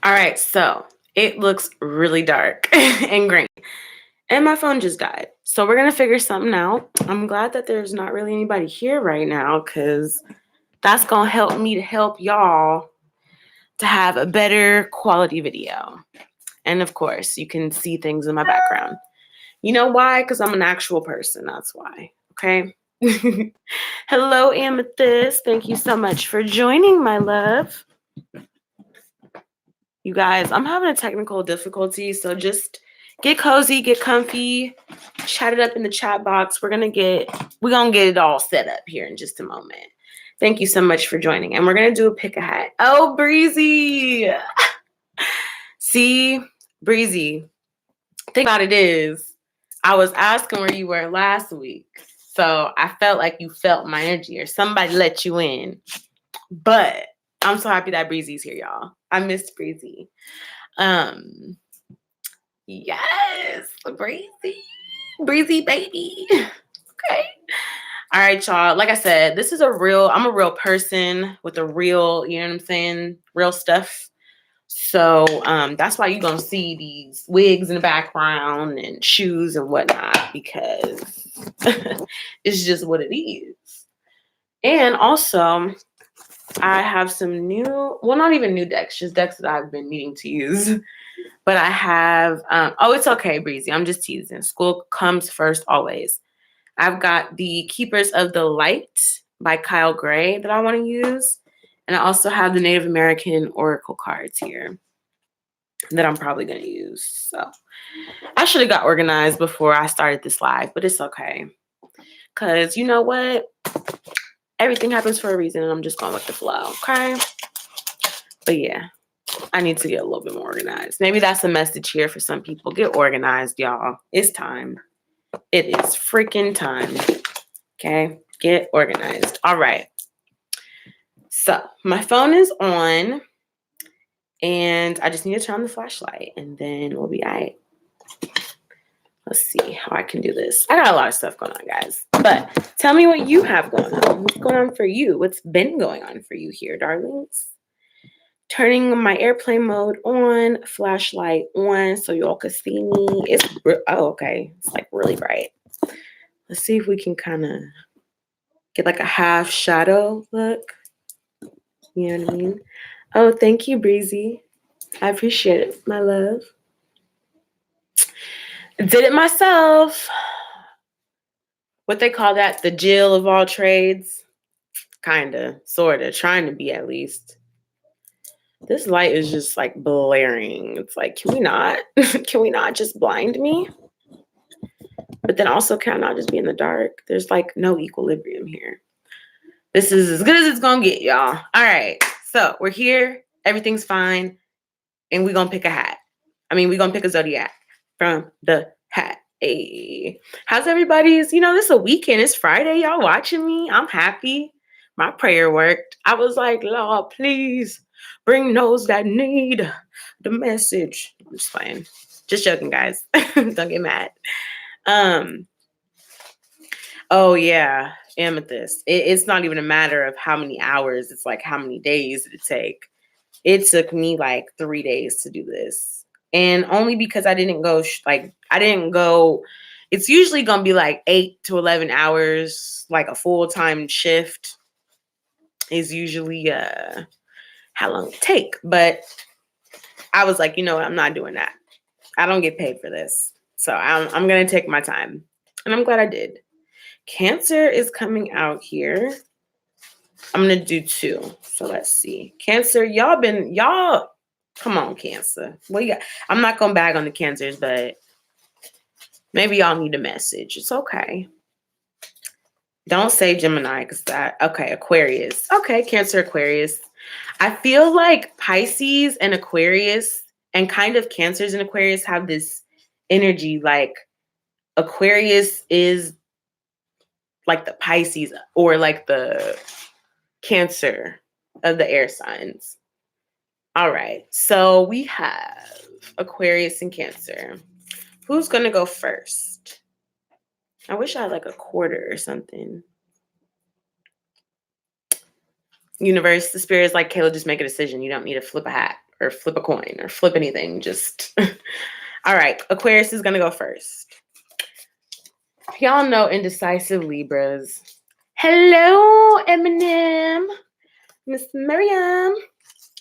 All right, so it looks really dark and green. And my phone just died. So we're going to figure something out. I'm glad that there's not really anybody here right now because that's going to help me to help y'all to have a better quality video. And of course, you can see things in my background. You know why? Because I'm an actual person. That's why. Okay. Hello, Amethyst. Thank you so much for joining, my love. You guys, I'm having a technical difficulty, so just get cozy, get comfy, chat it up in the chat box. We're gonna get it all set up here in just a moment. Thank you so much for joining, and we're gonna do a pick a hat. Oh, Breezy. See, Breezy. Thing about it is, I was asking where you were last week, so I felt like you felt my energy or somebody let you in. But I'm so happy that Breezy's here, y'all. I missed Breezy. Yes, Breezy baby. Okay. All right, y'all. Like I said, I'm a real person with a real, you know what I'm saying, real stuff. So that's why you're gonna see these wigs in the background and shoes and whatnot, because it's just what it is. And also, I have some new, well, not even new decks, just decks that I've been needing to use. But I have, it's okay, Breezy. I'm just teasing. School comes first always. I've got the Keepers of the Light by Kyle Gray that I want to use. And I also have the Native American Oracle cards here that I'm probably going to use. So I should have got organized before I started this live, but it's okay. Because you know what? Everything happens for a reason, and I'm just going with the flow, okay? But yeah, I need to get a little bit more organized. Maybe that's a message here for some people. Get organized, y'all. It's time. It is freaking time. Okay? Get organized. All right. So my phone is on, and I just need to turn on the flashlight, and then we'll be all right. Let's see how I can do this. I got a lot of stuff going on, guys. But tell me what you have going on. What's going on for you? What's been going on for you here, darlings? Turning my airplane mode on, flashlight on, so y'all can see me. Okay. It's like really bright. Let's see if we can kind of get like a half shadow look. You know what I mean? Oh, thank you, Breezy. I appreciate it, my love. Did it myself. What they call that? The Jill of all trades? Kinda, sorta, trying to be at least. This light is just like blaring. It's like, can we not just blind me? But then also, can I not just be in the dark? There's like no equilibrium here. This is as good as it's gonna get, y'all. All right, so we're here. Everything's fine. And we're gonna pick a hat. We're gonna pick a Zodiac from the hat. Hey, how's everybody's? This is a weekend. It's Friday. Y'all watching me? I'm happy. My prayer worked. I was like, Lord, please bring those that need the message. I'm just playing. Just joking, guys. Don't get mad. Oh yeah, Amethyst. It's not even a matter of how many hours. It's like how many days did it take. It took me like 3 days to do this. And only because I didn't go, it's usually going to be like 8 to 11 hours, like a full-time shift is usually how long it take. But I was like, you know what? I'm not doing that. I don't get paid for this. So I'm going to take my time. And I'm glad I did. Cancer is coming out here. I'm going to do 2. So let's see. Cancer, y'all, come on, Cancer. What you got? I'm not going to bag on the Cancers, but maybe y'all need a message. It's okay. Don't say Gemini because okay, Aquarius. Okay, Cancer, Aquarius. I feel like Pisces and Aquarius and kind of Cancers and Aquarius have this energy like Aquarius is like the Pisces or like the Cancer of the air signs. All right, so we have Aquarius and Cancer. Who's gonna go first? I wish I had like a quarter or something. Universe, the spirit is like, Kayla, just make a decision. You don't need to flip a hat. or flip a coin or flip anything. Just all right. Aquarius is gonna go first. Y'all know indecisive Libras. Hello, Eminem. Miss Miriam.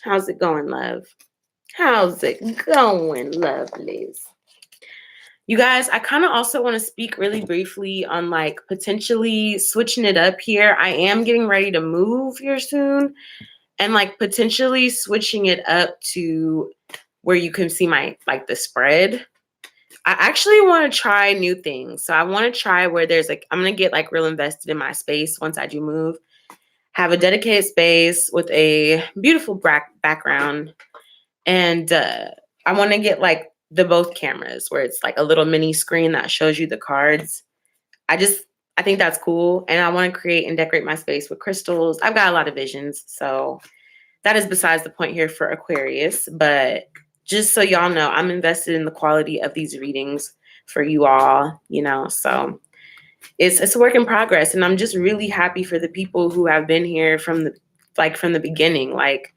How's it going, love? How's it going, lovelies? You guys, I kind of also want to speak really briefly on like potentially switching it up here. I am getting ready to move here soon and like potentially switching it up to where you can see my like the spread. I actually want to try new things. So I want to try where there's like, I'm going to get like real invested in my space once I do move. Have a dedicated space with a beautiful background. And I want to get like the both cameras where it's like a little mini screen that shows you the cards. I think that's cool. And I want to create and decorate my space with crystals. I've got a lot of visions. So that is besides the point here for Aquarius. But just so y'all know, I'm invested in the quality of these readings for you all, you know, so it's a work in progress. And I'm just really happy for the people who have been here from the beginning. Like,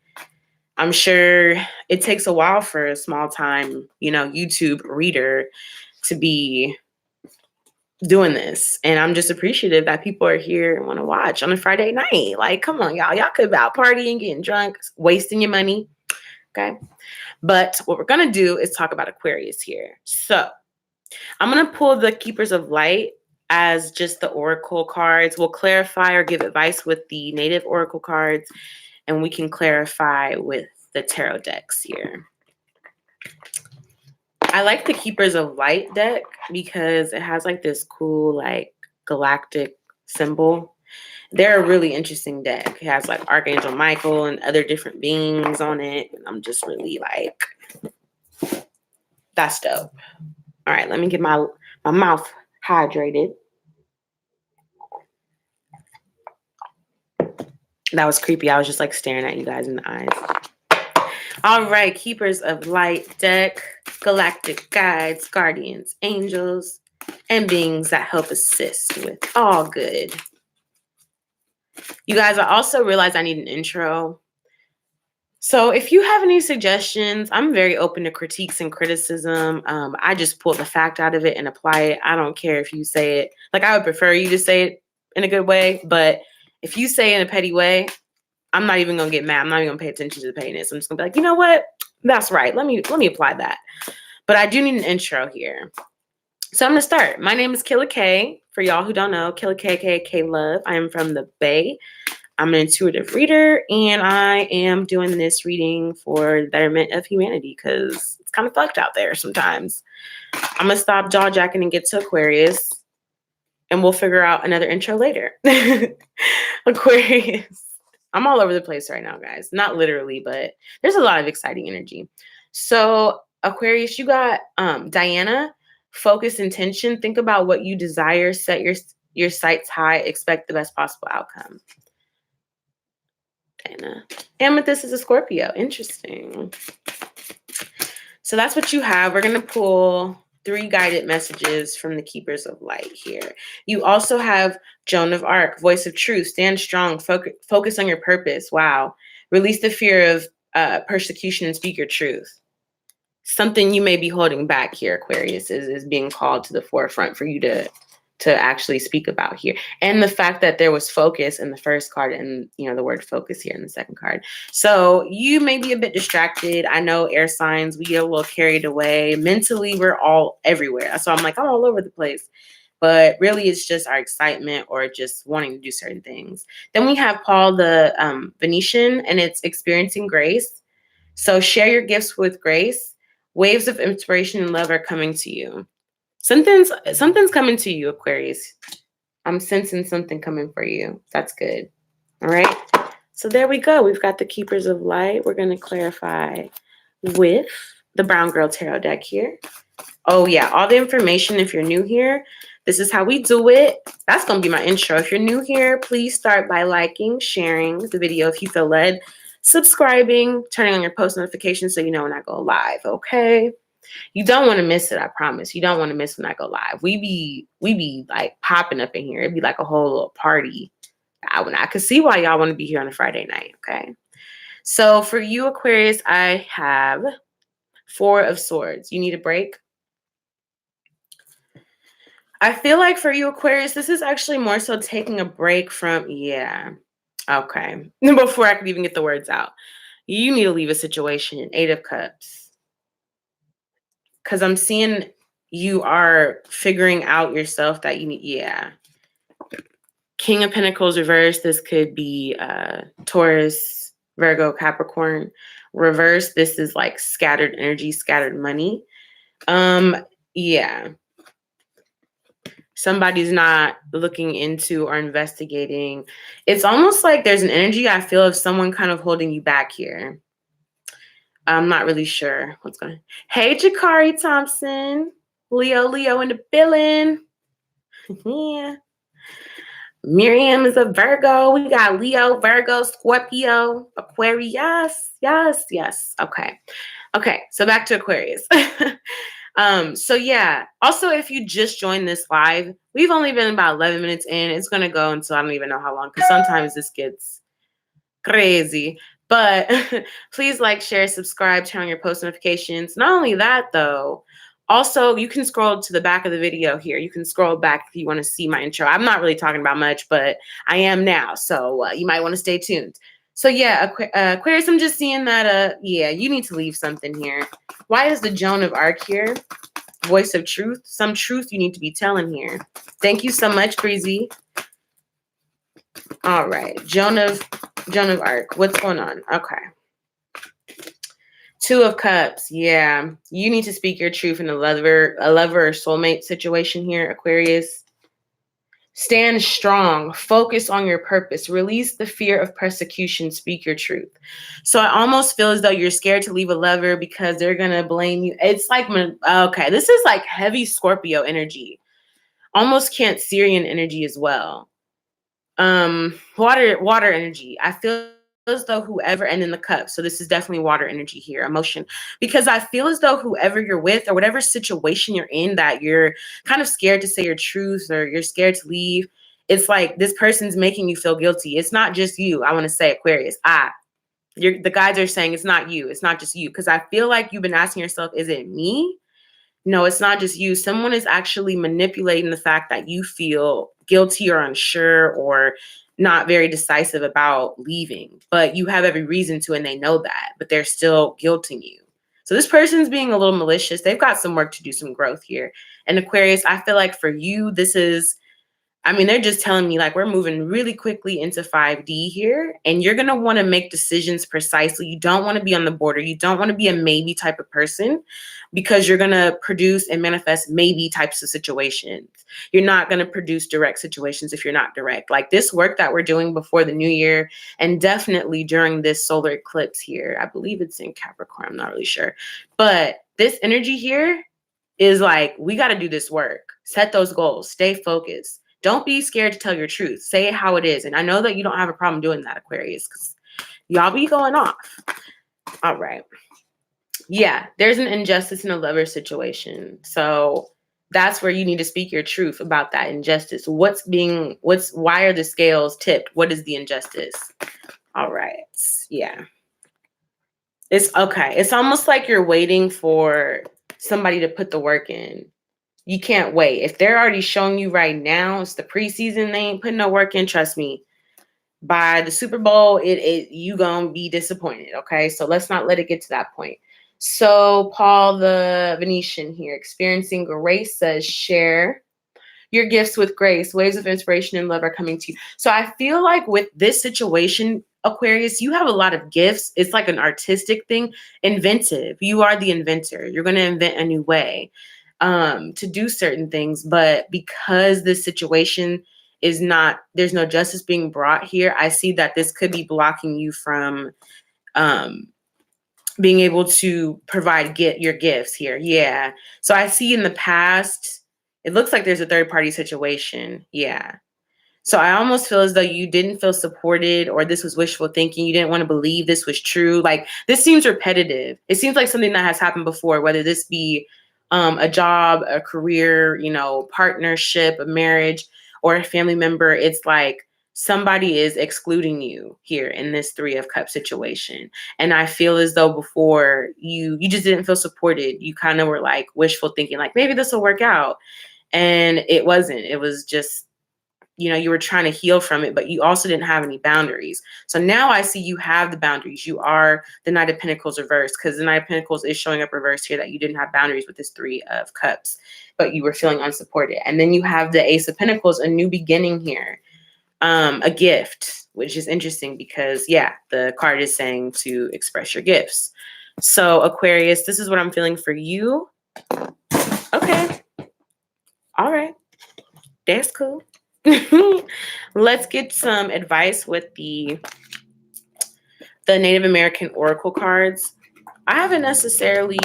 I'm sure it takes a while for a small time, you know, YouTube reader to be doing this. And I'm just appreciative that people are here and want to watch on a Friday night. Like, come on, y'all. Y'all could be out partying, getting drunk, wasting your money. Okay. But what we're going to do is talk about Aquarius here. So I'm going to pull the Keepers of Light as just the Oracle cards. We'll clarify or give advice with the native Oracle cards, and we can clarify with the tarot decks here. I like the Keepers of Light deck because it has like this cool like galactic symbol. They're a really interesting deck. It has like Archangel Michael and other different beings on it. And I'm just really like, that's dope. All right, let me get my mouth hydrated. That was creepy. I was just like staring at you guys in the eyes. All right, Keepers of Light deck, galactic guides, guardians, angels, and beings that help assist with all good. You guys, I also realized I need an intro. So if you have any suggestions, I'm very open to critiques and criticism. I just pull the fact out of it and apply it. I don't care if you say it. Like, I would prefer you to say it in a good way, but if you say it in a petty way, I'm not even going to get mad. I'm not even going to pay attention to the pettiness. I'm just going to be like, you know what? That's right. Let me apply that. But I do need an intro here. So I'm going to start. My name is Killa K. For y'all who don't know, Killa K Love. I am from the Bay. I'm an intuitive reader, and I am doing this reading for the betterment of humanity because it's kind of fucked out there sometimes. I'm going to stop jaw jacking and get to Aquarius, and we'll figure out another intro later. Aquarius. I'm all over the place right now, guys. Not literally, but there's a lot of exciting energy. So Aquarius, you got Diana, focus, intention. Think about what you desire. Set your sights high. Expect the best possible outcome. Diana. Amethyst is a Scorpio. Interesting. So that's what you have. We're going to pull 3 guided messages from the Keepers of Light here. You also have Joan of Arc, voice of truth, stand strong, focus on your purpose. Wow. Release the fear of persecution and speak your truth. Something you may be holding back here, Aquarius, is being called to the forefront for you to actually speak about here. And the fact that there was focus in the first card and, you know, the word focus here in the second card. So you may be a bit distracted. I know air signs, we get a little carried away. Mentally, we're all everywhere. So I'm like, I'm all over the place. But really, it's just our excitement or just wanting to do certain things. Then we have Paul the Venetian, and it's experiencing grace. So share your gifts with grace. Waves of inspiration and love are coming to you. Something's coming to you, Aquarius. I'm sensing something coming for you. That's good. All right. So there we go. We've got the Keepers of Light. We're going to clarify with the Brown Girl Tarot deck here. Oh, yeah. All the information, if you're new here, this is how we do it. That's going to be my intro. If you're new here, please start by liking, sharing the video if you feel led, subscribing, turning on your post notifications so you know when I go live, okay? You don't want to miss it, I promise. You don't want to miss when I go live. We be like popping up in here. It'd be like a whole little party. I could see why y'all want to be here on a Friday night, okay? So for you, Aquarius, I have Four of Swords. You need a break? I feel like for you, Aquarius, this is actually more so taking a break from, yeah. Okay. Before I could even get the words out. You need to leave a situation. Eight of Cups. Because I'm seeing you are figuring out yourself that you need, yeah. King of Pentacles reverse. This could be Taurus, Virgo, Capricorn. Reverse. This is like scattered energy, scattered money. Yeah. Somebody's not looking into or investigating. It's almost like there's an energy I feel of someone kind of holding you back here. I'm not really sure what's going on. Hey, Jakari Thompson. Leo in the building. Yeah. Miriam is a Virgo. We got Leo, Virgo, Scorpio, Aquarius. Yes. Okay. So back to Aquarius. So yeah. Also, if you just joined this live, we've only been about 11 minutes in. It's gonna go until I don't even know how long, because sometimes this gets crazy. But please like, share, subscribe, turn on your post notifications. Not only that, though, also you can scroll to the back of the video here. You can scroll back if you want to see my intro. I'm not really talking about much, but I am now. So you might want to stay tuned. So yeah, Aquarius, I'm just seeing that, yeah, you need to leave something here. Why is the Joan of Arc here? Voice of truth. Some truth you need to be telling here. Thank you so much, Breezy. All right. Joan of Arc. What's going on? Okay. Two of Cups. Yeah. You need to speak your truth in a lover or soulmate situation here, Aquarius. Stand strong. Focus on your purpose. Release the fear of persecution. Speak your truth. So I almost feel as though you're scared to leave a lover because they're going to blame you. It's like, okay, this is like heavy Scorpio energy. Almost Cancerian energy as well. Water energy. I feel as though whoever, and in the cup, so this is definitely water energy here, emotion, because I feel as though whoever you're with or whatever situation you're in that you're kind of scared to say your truth or you're scared to leave, it's like this person's making you feel guilty. It's not just you. I want to say, Aquarius, the guys are saying it's not you. It's not just you, because I feel like you've been asking yourself, is it me? No, it's not just you. Someone is actually manipulating the fact that you feel guilty or unsure or not very decisive about leaving, but you have every reason to, and they know that, but they're still guilting you. So this person's being a little malicious. They've got some work to do, some growth here. And Aquarius, I feel like for you, this is, I mean, they're just telling me like we're moving really quickly into 5D here, and you're going to want to make decisions precisely. You don't want to be on the border. You don't want to be a maybe type of person, because you're going to produce and manifest maybe types of situations. You're not going to produce direct situations if you're not direct. Like this work that we're doing before the new year, and definitely during this solar eclipse here, I believe it's in Capricorn, I'm not really sure. But this energy here is like, we got to do this work. Set those goals. Stay focused. Don't be scared to tell your truth. Say it how it is. And I know that you don't have a problem doing that, Aquarius, because y'all be going off. All right. Yeah, there's an injustice in a lover situation. So that's where you need to speak your truth about that injustice. Why are the scales tipped? What is the injustice? All right. Yeah. It's okay. It's almost like you're waiting for somebody to put the work in. You can't wait. If they're already showing you right now, it's the preseason, they ain't putting no work in, trust me. By the Super Bowl, you gonna be disappointed, okay? So let's not let it get to that point. So Paul the Venetian here, experiencing grace, says share your gifts with grace. Waves of inspiration and love are coming to you. So I feel like with this situation, Aquarius, you have a lot of gifts. It's like an artistic thing, inventive. You are the inventor. You're going to invent a new way to do certain things. But because this situation is not, there's no justice being brought here, I see that this could be blocking you from being able to get your gifts here. Yeah. So I see in the past, it looks like there's a third party situation. Yeah. So I almost feel as though you didn't feel supported, or this was wishful thinking. You didn't want to believe this was true. Like this seems repetitive. It seems like something that has happened before, whether this be a job, a career, partnership, a marriage, or a family member. It's like somebody is excluding you here in this 3 of Cups situation. And I feel as though before you just didn't feel supported. You kind of were like wishful thinking, like maybe this will work out. And it wasn't. It was just, you were trying to heal from it, but you also didn't have any boundaries. So now I see you have the boundaries. You are the Knight of Pentacles reversed, because the Knight of Pentacles is showing up reversed here, that you didn't have boundaries with this 3 of Cups, but you were feeling unsupported. And then you have the Ace of Pentacles, a new beginning here, a gift, which is interesting because, yeah, the card is saying to express your gifts. So Aquarius, this is what I'm feeling for you. Okay. All right. That's cool. Let's get some advice with the Native American Oracle cards. I haven't necessarily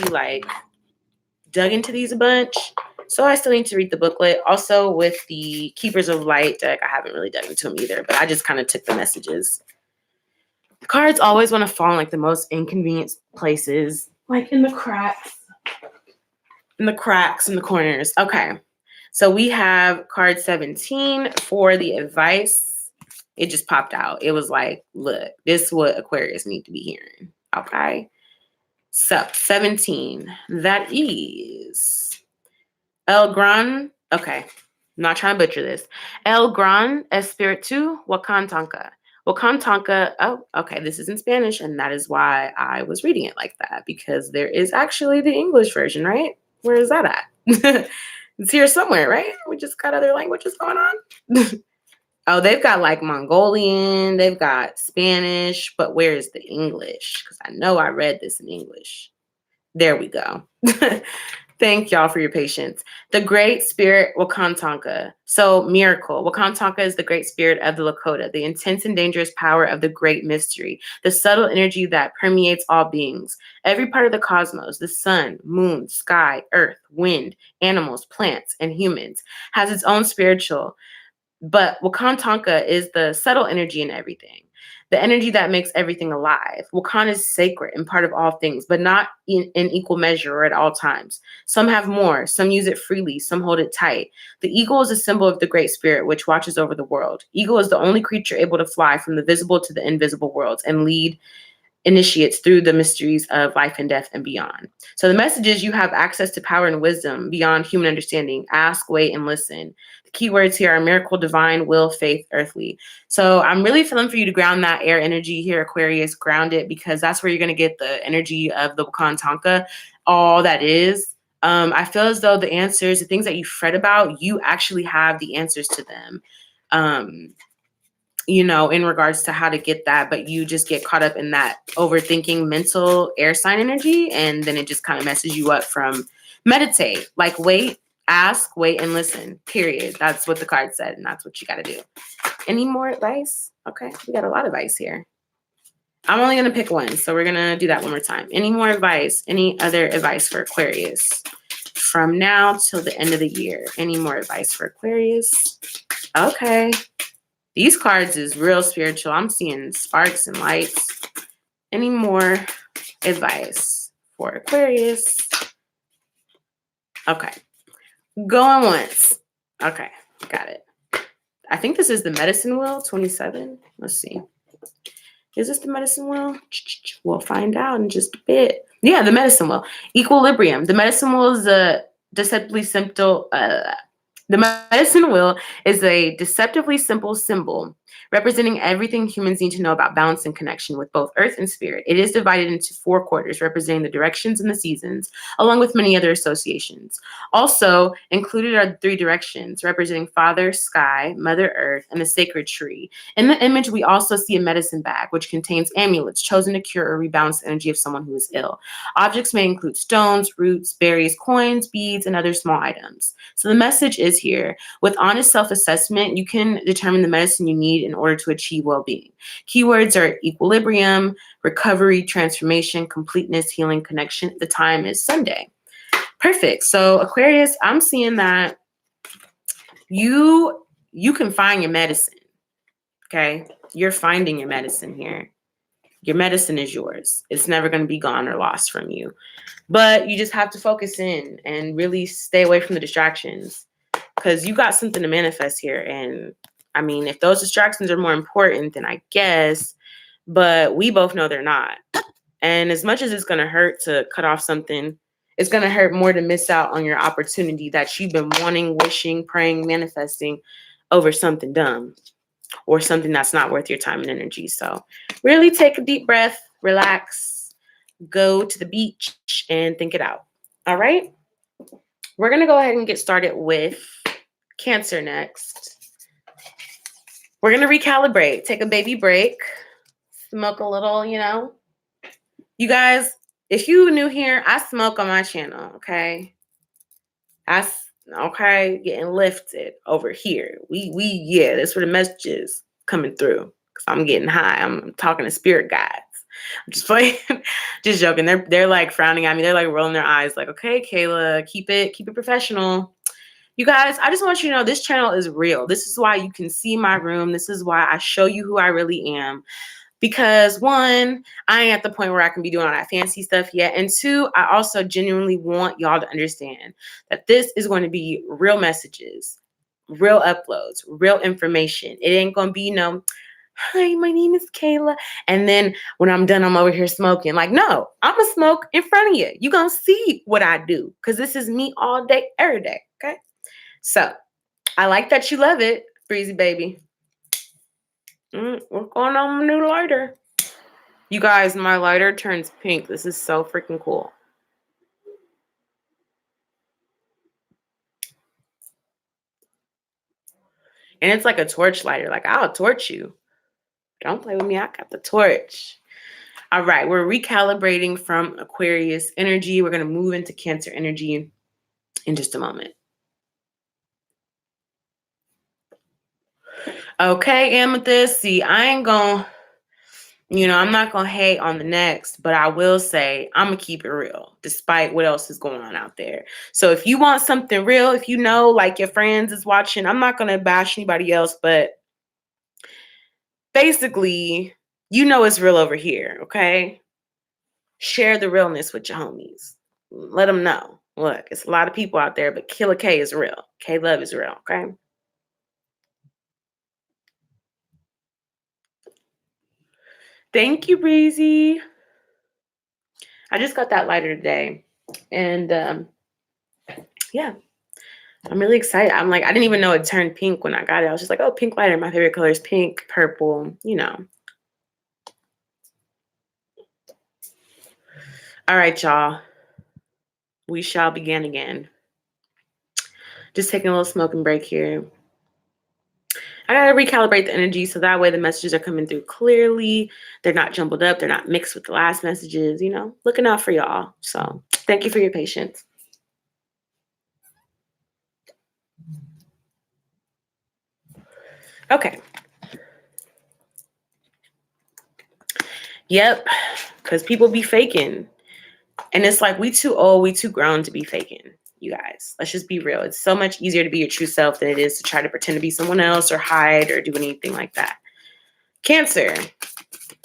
dug into these a bunch, so I still need to read the booklet. Also with the Keepers of Light deck, I haven't really dug into them either, but I just kind of took the messages. The cards always want to fall in the most inconvenient places, in the cracks. In the cracks, in the corners. Okay. So we have card 17 for the advice. It just popped out. It was like, look, this is what Aquarius need to be hearing. Okay. So 17, that is El Gran. Okay. I'm not trying to butcher this. El Gran Espiritu Wakantanka. Wakantanka. Oh, okay. This is in Spanish, and that is why I was reading it like that, because there is actually the English version, right? Where is that at? It's here somewhere, right? We just got other languages going on. Oh, they've got Mongolian, they've got Spanish, but where is the English? Because I know I read this in English. There we go. Thank y'all for your patience. The Great Spirit Wakantanka. So miracle. Wakantanka is the Great Spirit of the Lakota, the intense and dangerous power of the great mystery, the subtle energy that permeates all beings. Every part of the cosmos, the sun, moon, sky, earth, wind, animals, plants, and humans, has its own spiritual. But Wakantanka is the subtle energy in everything, the energy that makes everything alive. Wakan is sacred and part of all things, but not in equal measure or at all times. Some have more, some use it freely, some hold it tight. The eagle is a symbol of the Great Spirit, which watches over the world. Eagle is the only creature able to fly from the visible to the invisible worlds and lead initiates through the mysteries of life and death and beyond. So the message is you have access to power and wisdom beyond human understanding. Ask, wait, and listen. The key words here are miracle, divine, will, faith, earthly. So I'm really feeling for you to ground that air energy here, Aquarius. Ground it, because that's where you're going to get the energy of the Wakantanka, all that is. I feel as though the answers, the things that you fret about, you actually have the answers to them. In regards to how to get that, but you just get caught up in that overthinking mental air sign energy, and then it just kind of messes you up from meditate. Wait, ask, wait, and listen, period. That's what the card said, and that's what you got to do. Any more advice? Okay, we got a lot of advice here. I'm only going to pick one, so we're going to do that one more time. Any more advice? Any other advice for Aquarius from now till the end of the year? Any more advice for Aquarius? Okay. These cards is real spiritual. I'm seeing sparks and lights. Any more advice for Aquarius? Okay. Going once. Okay. Got it. I think this is the Medicine Wheel, 27. Let's see. Is this the Medicine Wheel? We'll find out in just a bit. Yeah, the Medicine Wheel. Equilibrium. The Medicine Wheel is a deceptively simple... The Medicine Wheel is a deceptively simple symbol representing everything humans need to know about balance and connection with both earth and spirit. It is divided into 4 quarters representing the directions and the seasons, along with many other associations. Also included are 3 directions representing Father, Sky, Mother Earth, and the sacred tree. In the image, we also see a medicine bag, which contains amulets chosen to cure or rebalance the energy of someone who is ill. Objects may include stones, roots, berries, coins, beads, and other small items. So the message is here. With honest self-assessment, you can determine the medicine you need in order to achieve well-being. Keywords are equilibrium, recovery, transformation, completeness, healing, connection. The time is Sunday. Perfect. So Aquarius, I'm seeing that you can find your medicine. Okay? You're finding your medicine here. Your medicine is yours. It's never going to be gone or lost from you. But you just have to focus in and really stay away from the distractions, because you got something to manifest here, and I mean, if those distractions are more important, then I guess, but we both know they're not. And as much as it's going to hurt to cut off something, it's going to hurt more to miss out on your opportunity that you've been wanting, wishing, praying, manifesting over something dumb or something that's not worth your time and energy. So really take a deep breath, relax, go to the beach and think it out. All right. We're going to go ahead and get started with Cancer next. We're going to recalibrate, take a baby break, smoke a little, You guys, if you new here, I smoke on my channel, okay? Getting lifted over here. Yeah, that's where the message is coming through. Cause I'm getting high. I'm talking to spirit guides. I'm just playing, just joking. They're like frowning at me. They're like rolling their eyes, like, okay, Kayla, keep it professional. You guys, I just want you to know this channel is real. This is why you can see my room. This is why I show you who I really am. Because one, I ain't at the point where I can be doing all that fancy stuff yet. And two, I also genuinely want y'all to understand that this is going to be real messages, real uploads, real information. It ain't going to be no, hi, my name is Kayla. And then when I'm done, I'm over here smoking. Like, no, I'm going to smoke in front of you. You're going to see what I do because this is me all day, every day. Okay. So I like that you love it, Breezy baby. We're going on a new lighter. You guys, my lighter turns pink. This is so freaking cool. And it's like a torch lighter. Like, I'll torch you. Don't play with me. I got the torch. All right. We're recalibrating from Aquarius energy. We're going to move into Cancer energy in just a moment. Okay, Amethyst. See, I ain't going to, I'm not going to hate on the next, but I will say I'm going to keep it real despite what else is going on out there. So if you want something real, if you know, like your friends is watching, I'm not going to bash anybody else, but basically, it's real over here, okay? Share the realness with your homies. Let them know. Look, it's a lot of people out there, but Killer K is real. K-Love is real, okay? Thank you, Breezy. I just got that lighter today. And yeah, I'm really excited. I'm like, I didn't even know it turned pink when I got it. I was just like, oh, pink lighter. My favorite color is pink, purple, All right, y'all. We shall begin again. Just taking a little smoking break here. I got to recalibrate the energy so that way the messages are coming through clearly. They're not jumbled up. They're not mixed with the last messages, looking out for y'all. So thank you for your patience. Okay. Yep. Because people be faking. And it's like, we too old, we too grown to be faking. You guys, let's just be real. It's so much easier to be your true self than it is to try to pretend to be someone else or hide or do anything like that. Cancer.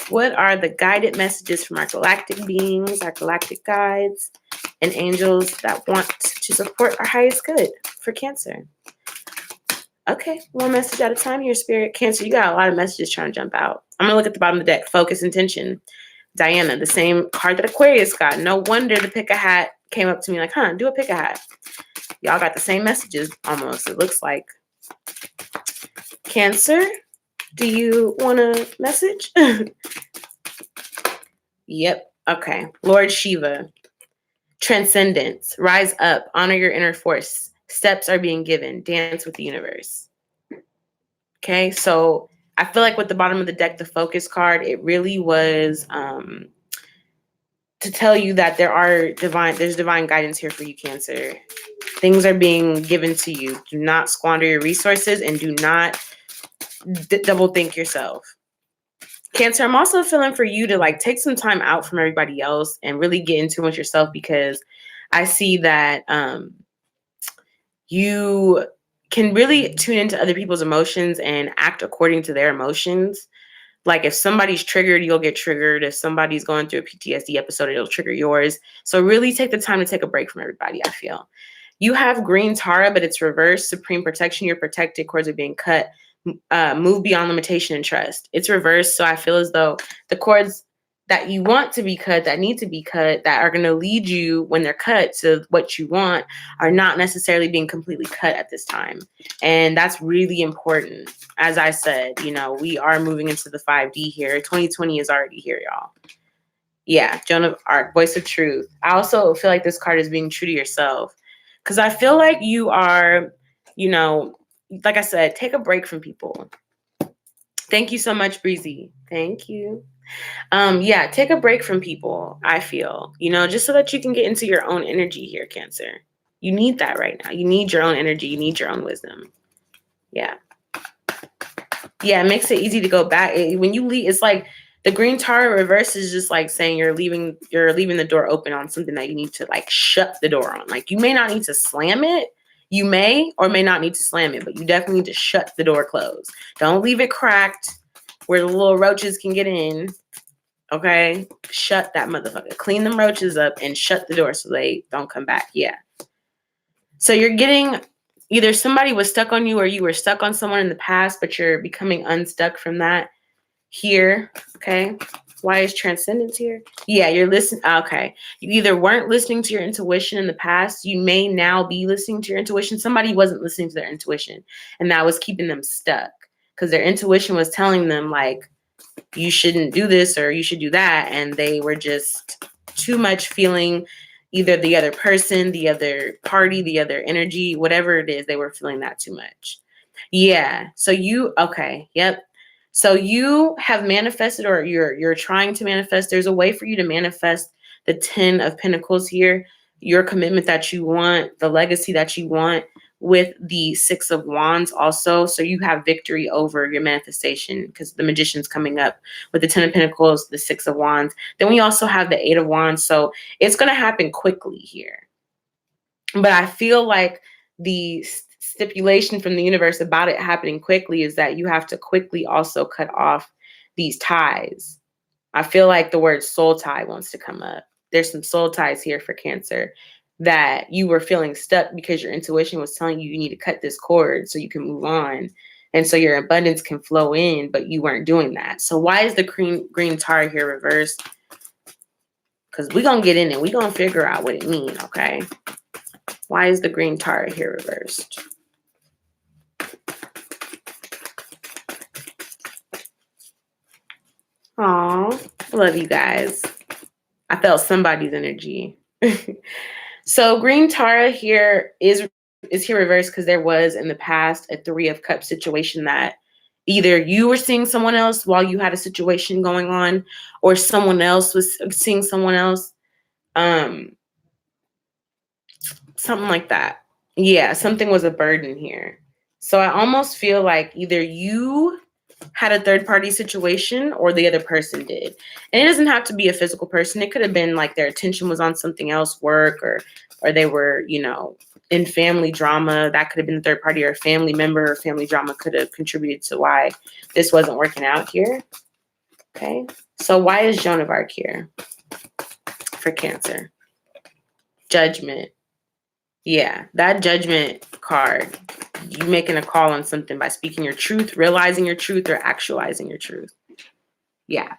What are the guided messages from our galactic beings, our galactic guides, and angels that want to support our highest good for Cancer? Okay, one message at a time here, Spirit. Cancer, you got a lot of messages trying to jump out. I'm going to look at the bottom of the deck. Focus, intention. Diana, the same card that Aquarius got. No wonder the pick a hat came up to me like, do a pick a hat. Y'all got the same messages almost, it looks like. Cancer, do you want a message? Yep. Okay. Lord Shiva, transcendence, rise up, honor your inner force. Steps are being given. Dance with the universe. Okay. So I feel like with the bottom of the deck, the focus card, it really was to tell you that there's divine guidance here for you, Cancer. Things are being given to you. Do not squander your resources and do not double think yourself. Cancer, I'm also feeling for you to like take some time out from everybody else and really get into it yourself, because I see that you can really tune into other people's emotions and act according to their emotions. Like if somebody's triggered, you'll get triggered. If somebody's going through a PTSD episode, it'll trigger yours. So really take the time to take a break from everybody, I feel. You have green Tara, but it's reversed. Supreme protection. You're protected. Cords are being cut. move beyond limitation and trust. It's reversed. So I feel as though the cords that you want to be cut, that need to be cut, that are going to lead you when they're cut to what you want, are not necessarily being completely cut at this time. And that's really important. As I said, you know, we are moving into the 5D here. 2020 is already here, y'all. Yeah, Joan of Arc, voice of truth. I also feel like this card is being true to yourself, because I feel like you are, you know, like I said, take a break from people. Thank you so much, Breezy. Thank you. Yeah, take a break from people, I feel, you know, just so that you can get into your own energy here, Cancer. You need that right now. You need your own energy. You need your own wisdom. Yeah. Yeah, it makes it easy to go back. When you leave, it's like the green Tower reverse is just like saying you're leaving the door open on something that you need to like shut the door on. Like you may not need to slam it. You may or may not need to slam it, but you definitely need to shut the door closed. Don't leave it cracked where the little roaches can get in. Okay? Shut that motherfucker. Clean them roaches up and shut the door so they don't come back. Yeah. So you're getting either somebody was stuck on you or you were stuck on someone in the past, but you're becoming unstuck from that here. Okay. Why is transcendence here? Yeah, you're listening. Okay. You either weren't listening to your intuition in the past. You may now be listening to your intuition. Somebody wasn't listening to their intuition, and that was keeping them stuck because their intuition was telling them, like, you shouldn't do this or you should do that. And they were just too much feeling either the other person, the other party, the other energy, whatever it is, they were feeling that too much. Yeah. So okay. Yep. So you have manifested, or you're trying to manifest. There's a way for you to manifest the 10 of Pentacles here, your commitment that you want, the legacy that you want, with the 6 of Wands also. So you have victory over your manifestation because the Magician's coming up with the 10 of Pentacles, the 6 of Wands. Then we also have the 8 of Wands. So it's going to happen quickly here. But I feel like the stipulation from the universe about it happening quickly is that you have to quickly also cut off these ties. I feel like the word soul tie wants to come up. There's some soul ties here for Cancer that you were feeling stuck because your intuition was telling you need to cut this cord so you can move on. And so your abundance can flow in, but you weren't doing that. So why is the green Tower here reversed? Because we're going to get in it. We're going to figure out what it means, okay? Why is the green Tower here reversed? Aw, love you guys. I felt somebody's energy. So green Tower here is here reversed because there was in the past a 3 of Cups situation that either you were seeing someone else while you had a situation going on, or someone else was seeing someone else. Something like that. Yeah, something was a burden here. So I almost feel like either you had a third party situation or the other person did. And it doesn't have to be a physical person. It could have been like their attention was on something else, work, or they were, you know, in family drama. That could have been a third party, or a family member or family drama could have contributed to why this wasn't working out here. Okay. So why is Joan of Arc here for Cancer? Judgment. Yeah, that Judgment card. You making a call on something by speaking your truth, realizing your truth, or actualizing your truth. Yeah.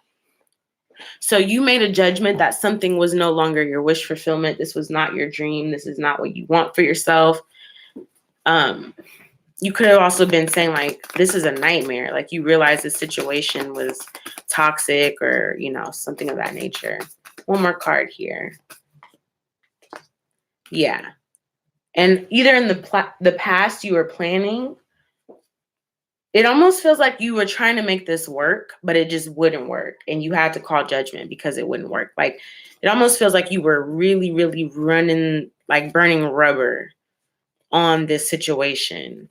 So you made a judgment that something was no longer your wish fulfillment. This was not your dream. This is not what you want for yourself. You could have also been saying, like, this is a nightmare. Like, you realize the situation was toxic, or, you know, something of that nature. One more card here. Yeah. And either in the past you were planning, it almost feels like you were trying to make this work, but it just wouldn't work. And you had to call judgment because it wouldn't work. Like, it almost feels like you were really, really running, like burning rubber on this situation,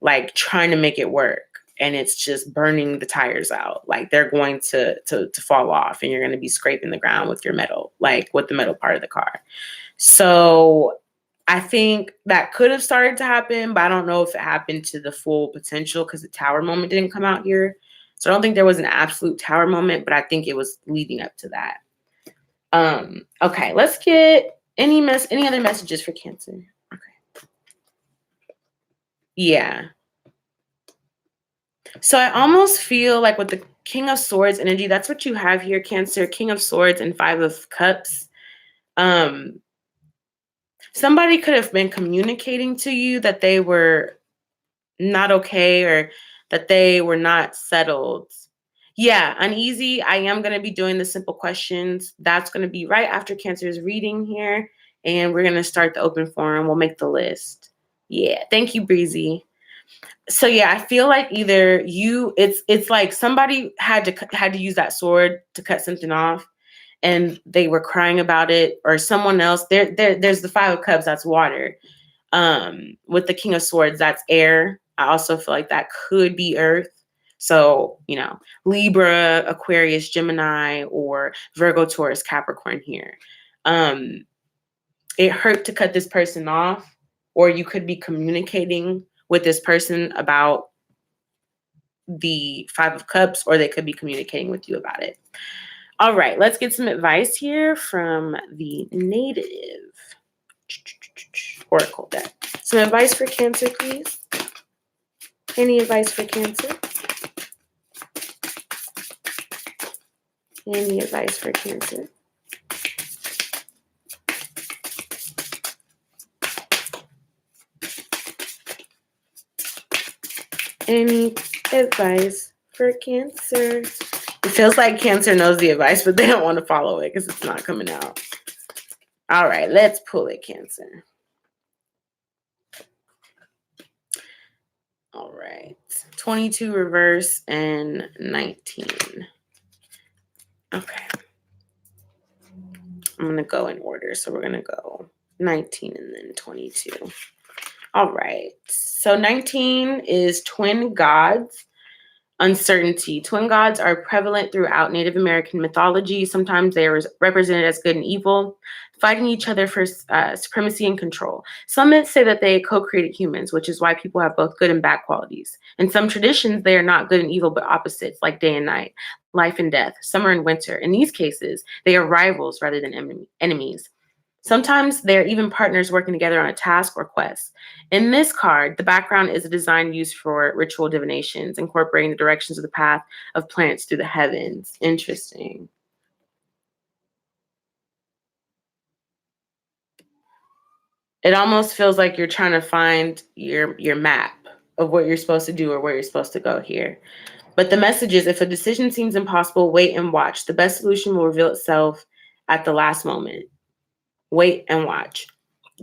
like trying to make it work. And it's just burning the tires out. Like, they're going to fall off, and you're going to be scraping the ground with your metal, like with the metal part of the car. So I think that could have started to happen, but I don't know if it happened to the full potential because the Tower moment didn't come out here. So I don't think there was an absolute Tower moment, but I think it was leading up to that. Okay, let's get any other messages for Cancer. Okay. Yeah. So I almost feel like with the King of Swords energy, that's what you have here, Cancer, King of Swords and Five of Cups. Um, Somebody could have been communicating to you that they were not okay or that they were not settled. Yeah, uneasy. I am going to be doing the simple questions. That's going to be right after Cancer's reading here. And we're going to start the open forum. We'll make the list. Yeah. Thank you, Breezy. So yeah, I feel like either it's like somebody had to use that sword to cut something off and they were crying about it, or someone else. There's the Five of Cups, that's water. With the King of Swords, that's air. I also feel like that could be earth. So, Libra, Aquarius, Gemini, or Virgo, Taurus, Capricorn here. It hurt to cut this person off, or you could be communicating with this person about the Five of Cups, or they could be communicating with you about it. All right, let's get some advice here from the native Oracle deck. Some advice for Cancer, please. Any advice for Cancer? Any advice for Cancer? Any advice for Cancer? It feels like Cancer knows the advice, but they don't want to follow it because it's not coming out. All right, let's pull it, Cancer. All right, 22 reverse and 19. Okay. I'm going to go in order. So we're going to go 19 and then 22. All right. So 19 is twin gods. Uncertainty. Twin gods are prevalent throughout Native American mythology. Sometimes they are represented as good and evil, fighting each other for supremacy and control. Some myths say that they co-created humans, which is why people have both good and bad qualities. In some traditions, they are not good and evil, but opposites, like day and night, life and death, summer and winter. In these cases, they are rivals rather than enemies. Sometimes they're even partners working together on a task or quest. In this card, the background is a design used for ritual divinations, incorporating the directions of the path of planets through the heavens. Interesting. It almost feels like you're trying to find your map of what you're supposed to do or where you're supposed to go here. But the message is, if a decision seems impossible, wait and watch. The best solution will reveal itself at the last moment. Wait and watch.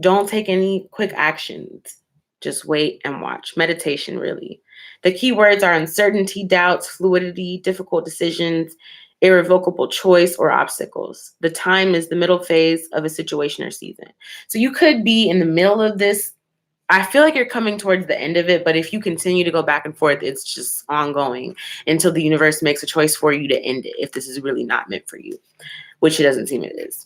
Don't take any quick actions. Just wait and watch. Meditation, really. The key words are uncertainty, doubts, fluidity, difficult decisions, irrevocable choice, or obstacles. The time is the middle phase of a situation or season. So you could be in the middle of this. I feel like you're coming towards the end of it, but if you continue to go back and forth, it's just ongoing until the universe makes a choice for you to end it, if this is really not meant for you, which it doesn't seem it is.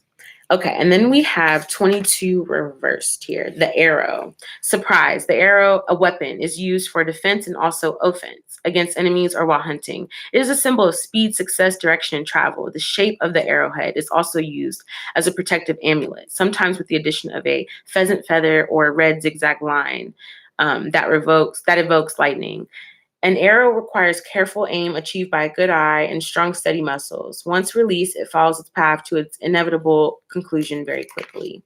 Okay, and then we have 22 reversed here. The arrow. Surprise. The arrow, a weapon, is used for defense and also offense against enemies or while hunting. It is a symbol of speed, success, direction, and travel. The shape of the arrowhead is also used as a protective amulet, sometimes with the addition of a pheasant feather or a red zigzag line that evokes lightning. An arrow requires careful aim achieved by a good eye and strong, steady muscles. Once released, it follows its path to its inevitable conclusion very quickly.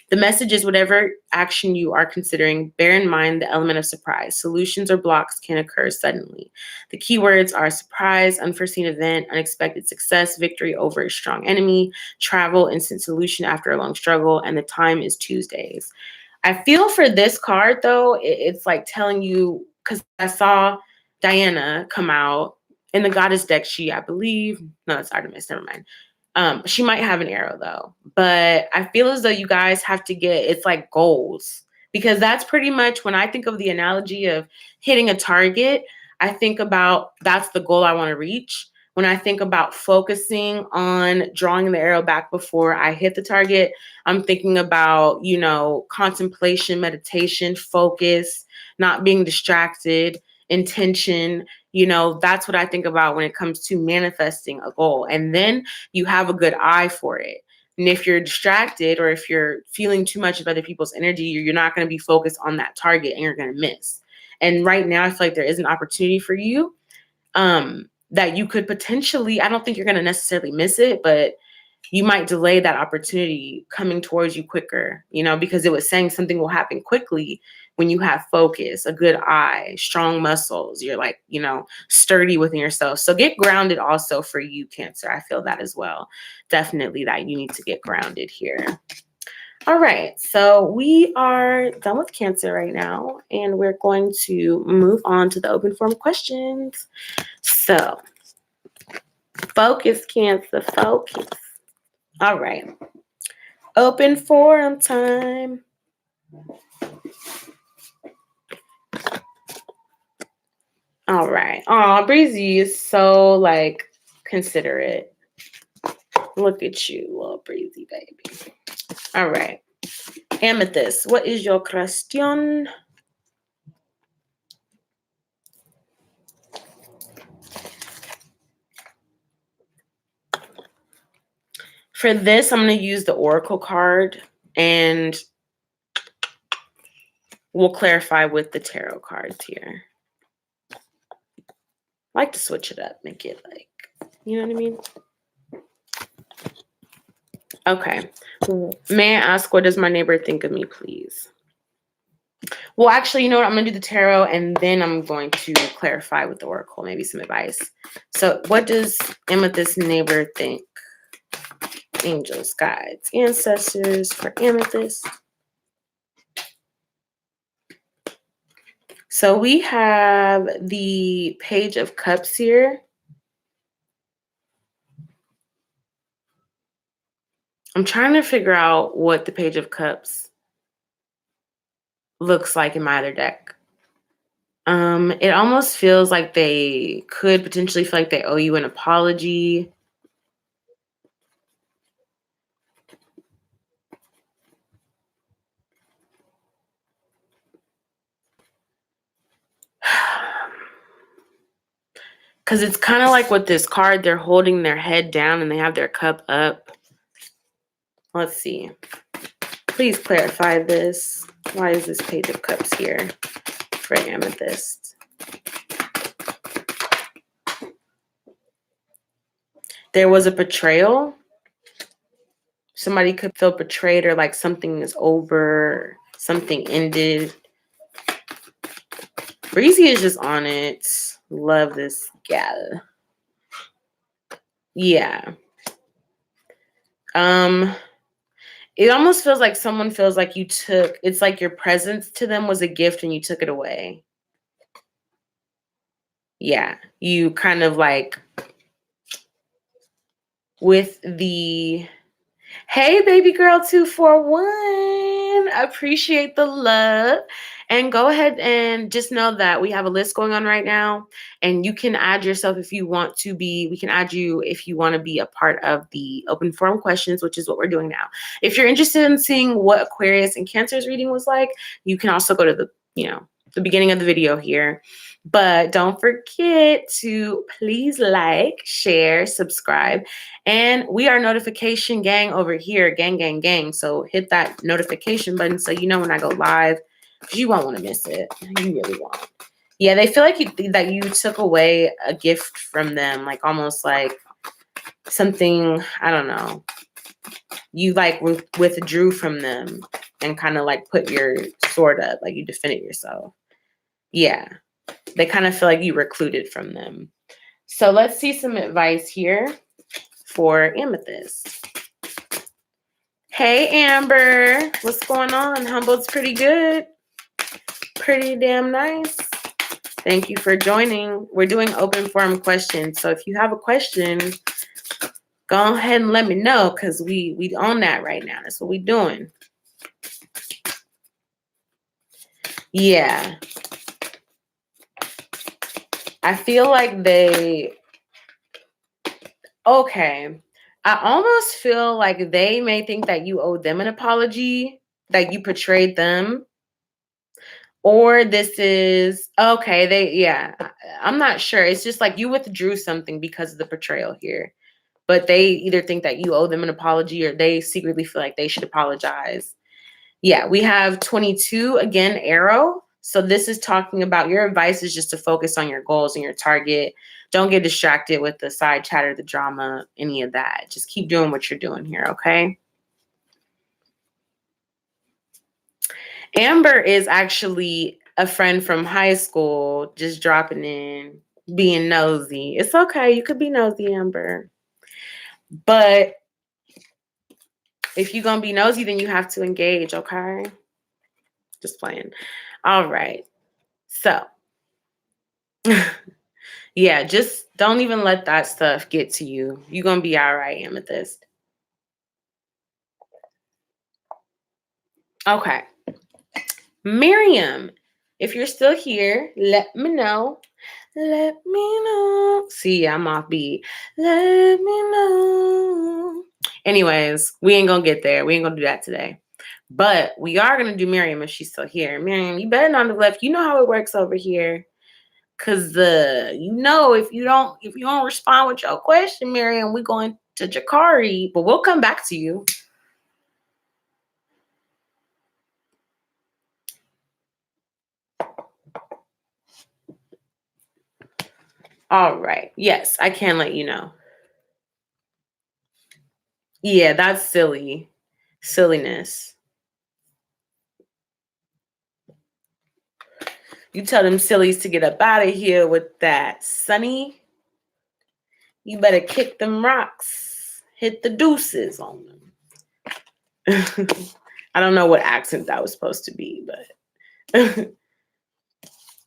The message is, whatever action you are considering, bear in mind the element of surprise. Solutions or blocks can occur suddenly. The keywords are surprise, unforeseen event, unexpected success, victory over a strong enemy, travel, instant solution after a long struggle, and the time is Tuesdays. I feel for this card, though, it's like telling you, because I saw Diana come out in the goddess deck. I believe, no, it's Artemis, never mind. She might have an arrow though, but I feel as though you guys have to it's like goals, because that's pretty much when I think of the analogy of hitting a target, I think about that's the goal I want to reach. When I think about focusing on drawing the arrow back before I hit the target, I'm thinking about, contemplation, meditation, focus, not being distracted, intention. That's what I think about when it comes to manifesting a goal. And then you have a good eye for it. And if you're distracted or if you're feeling too much of other people's energy, you're not going to be focused on that target and you're going to miss. And right now, I feel like there is an opportunity for you that you could potentially, I don't think you're going to necessarily miss it, but you might delay that opportunity coming towards you quicker, you know, because it was saying something will happen quickly when you have focus, a good eye, strong muscles. You're like, you know, sturdy within yourself. So get grounded also for you, Cancer. I feel that as well. Definitely that you need to get grounded here. All right, so we are done with Cancer right now, and we're going to move on to the open forum questions. So focus, Cancer, focus. All right. Open forum time. All right. Oh, Breezy is so like considerate. Look at you, little Breezy baby. All right. Amethyst, what is your question? For this, I'm going to use the Oracle card, and we'll clarify with the tarot cards here. I like to switch it up, make it like, you know what I mean? Okay. May I ask, what does my neighbor think of me, please? Well, actually, you know what? I'm going to do the tarot, and then I'm going to clarify with the Oracle, maybe some advice. So what does Amethyst neighbor think? Angels, guides, ancestors for Amethyst. So we have the Page of Cups here. I'm trying to figure out what the Page of Cups looks like in my other deck. It almost feels like they could potentially feel like they owe you an apology. Because it's kind of like with this card, they're holding their head down and they have their cup up. Let's see. Please clarify this. Why is this Page of Cups here for Amethyst? There was a betrayal. Somebody could feel betrayed, or like something is over, something ended. Breezy is just on it. Love this gal. Yeah. It almost feels like someone feels like you took, it's like your presence to them was a gift and you took it away. Yeah. You kind of like with the, hey, baby girl 241. Appreciate the love. And go ahead and just know that we have a list going on right now. And you can add yourself if you want to be, we can add you if you want to be a part of the open forum questions, which is what we're doing now. If you're interested in seeing what Aquarius and Cancer's reading was like, you can also go to the, you know, the beginning of the video here. But don't forget to please like, share, subscribe. And we are notification gang over here. Gang, gang, gang. So hit that notification button so you know when I go live. Because you won't want to miss it. You really won't. Yeah, they feel like that you took away a gift from them. Like almost like something, I don't know. You like withdrew from them and kind of like put your sword up. Like you defended yourself. Yeah. They kind of feel like you recluded from them. So let's see some advice here for Amethyst. Hey, Amber. What's going on? Humbled's pretty good. Pretty damn nice. Thank you for joining. We're doing open forum questions. So if you have a question, go ahead and let me know because we on that right now. That's what we're doing. Yeah. I feel like they, okay. I almost feel like they may think that you owe them an apology, that you portrayed them. Or this is, okay, yeah, I'm not sure. It's just like you withdrew something because of the portrayal here. But they either think that you owe them an apology or they secretly feel like they should apologize. Yeah, we have 22, again, arrow. So this is talking about your advice is just to focus on your goals and your target. Don't get distracted with the side chatter, the drama, any of that. Just keep doing what you're doing here, okay? Amber is actually a friend from high school, just dropping in, being nosy. It's okay. You could be nosy, Amber. But if you're going to be nosy, then you have to engage, okay? Just playing. All right. So, yeah, just don't even let that stuff get to you. You're going to be all right, Amethyst. Okay. Miriam, if you're still here, let me know. Let me know. See, I'm off beat. Let me know. Anyways, we ain't gonna get there. We ain't gonna do that today. But we are gonna do Miriam if she's still here. Miriam, you better not have left. You know how it works over here. Cause if you don't respond with your question, Miriam, we're going to Jakari. But we'll come back to you. All right. Yes, I can let you know. Yeah, that's silly. Silliness. You tell them sillies to get up out of here with that, Sonny. You better kick them rocks. Hit the deuces on them. I don't know what accent that was supposed to be, but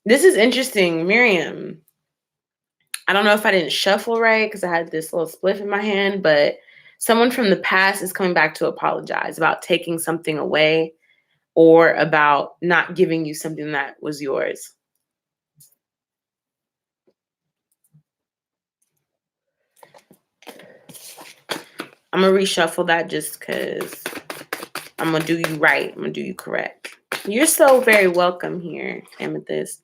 this is interesting, Miriam. I don't know if I didn't shuffle right because I had this little spliff in my hand, but someone from the past is coming back to apologize about taking something away or about not giving you something that was yours. I'm going to reshuffle that just because I'm going to do you right. I'm going to do you correct. You're so very welcome here, Amethyst.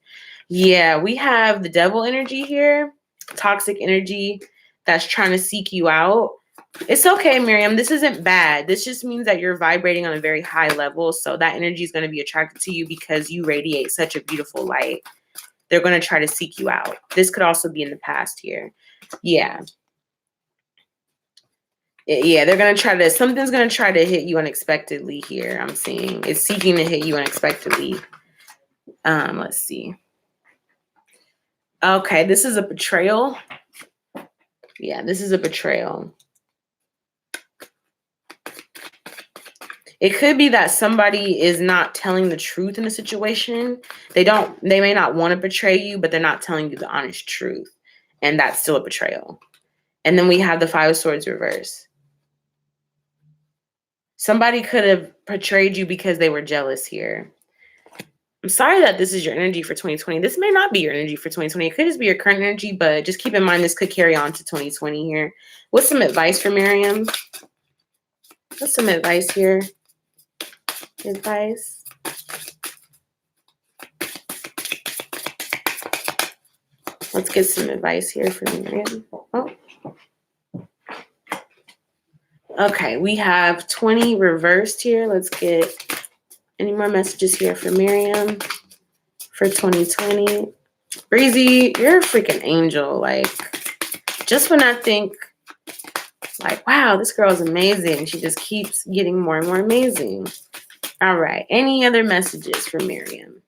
Yeah, we have the devil energy here, toxic energy that's trying to seek you out. It's okay, Miriam. This isn't bad. This just means that you're vibrating on a very high level. So that energy is going to be attracted to you because you radiate such a beautiful light. They're going to try to seek you out. This could also be in the past here. Yeah. Yeah, they're going to try to, something's going to try to hit you unexpectedly here. I'm seeing it's seeking to hit you unexpectedly. Let's see. Okay, this is a betrayal. Yeah, this is a betrayal. It could be that somebody is not telling the truth in a situation. They may not want to betray you, but they're not telling you the honest truth. And that's still a betrayal. And then we have the Five of Swords reverse. Somebody could have betrayed you because they were jealous here. I'm sorry that this is your energy for 2020. This may not be your energy for 2020. It could just be your current energy, but just keep in mind this could carry on to 2020 here. What's some advice for Miriam? What's some advice here? Advice. Let's get some advice here for Miriam. Oh. Okay, we have 20 reversed here. Let's get any more messages here for Miriam for 2020. Breezy, you're a freaking angel. Like, just when I think, like, wow, this girl is amazing, she just keeps getting more and more amazing. All right, any other messages for Miriam?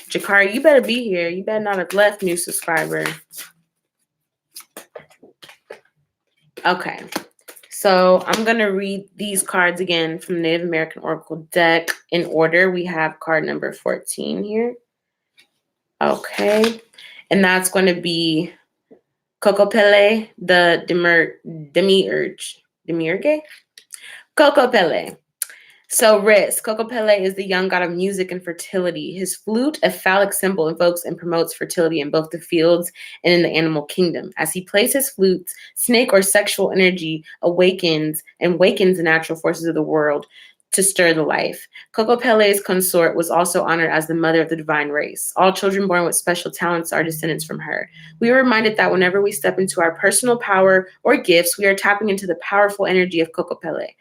Jakari, you better be here. You better not have left, new subscriber. Okay, so I'm going to read these cards again from the Native American Oracle deck in order. We have card number 14 here. Okay, and that's going to be Kokopele, the demiurge? Kokopele. So Risk, Kokopele is the young god of music and fertility. His flute, a phallic symbol, invokes and promotes fertility in both the fields and in the animal kingdom. As he plays his flute, snake or sexual energy awakens and wakens the natural forces of the world to stir the life. Coco Pele's consort was also honored as the mother of the divine race. All children born with special talents are descendants from her. We are reminded that whenever we step into our personal power or gifts, we are tapping into the powerful energy of Coco Pele.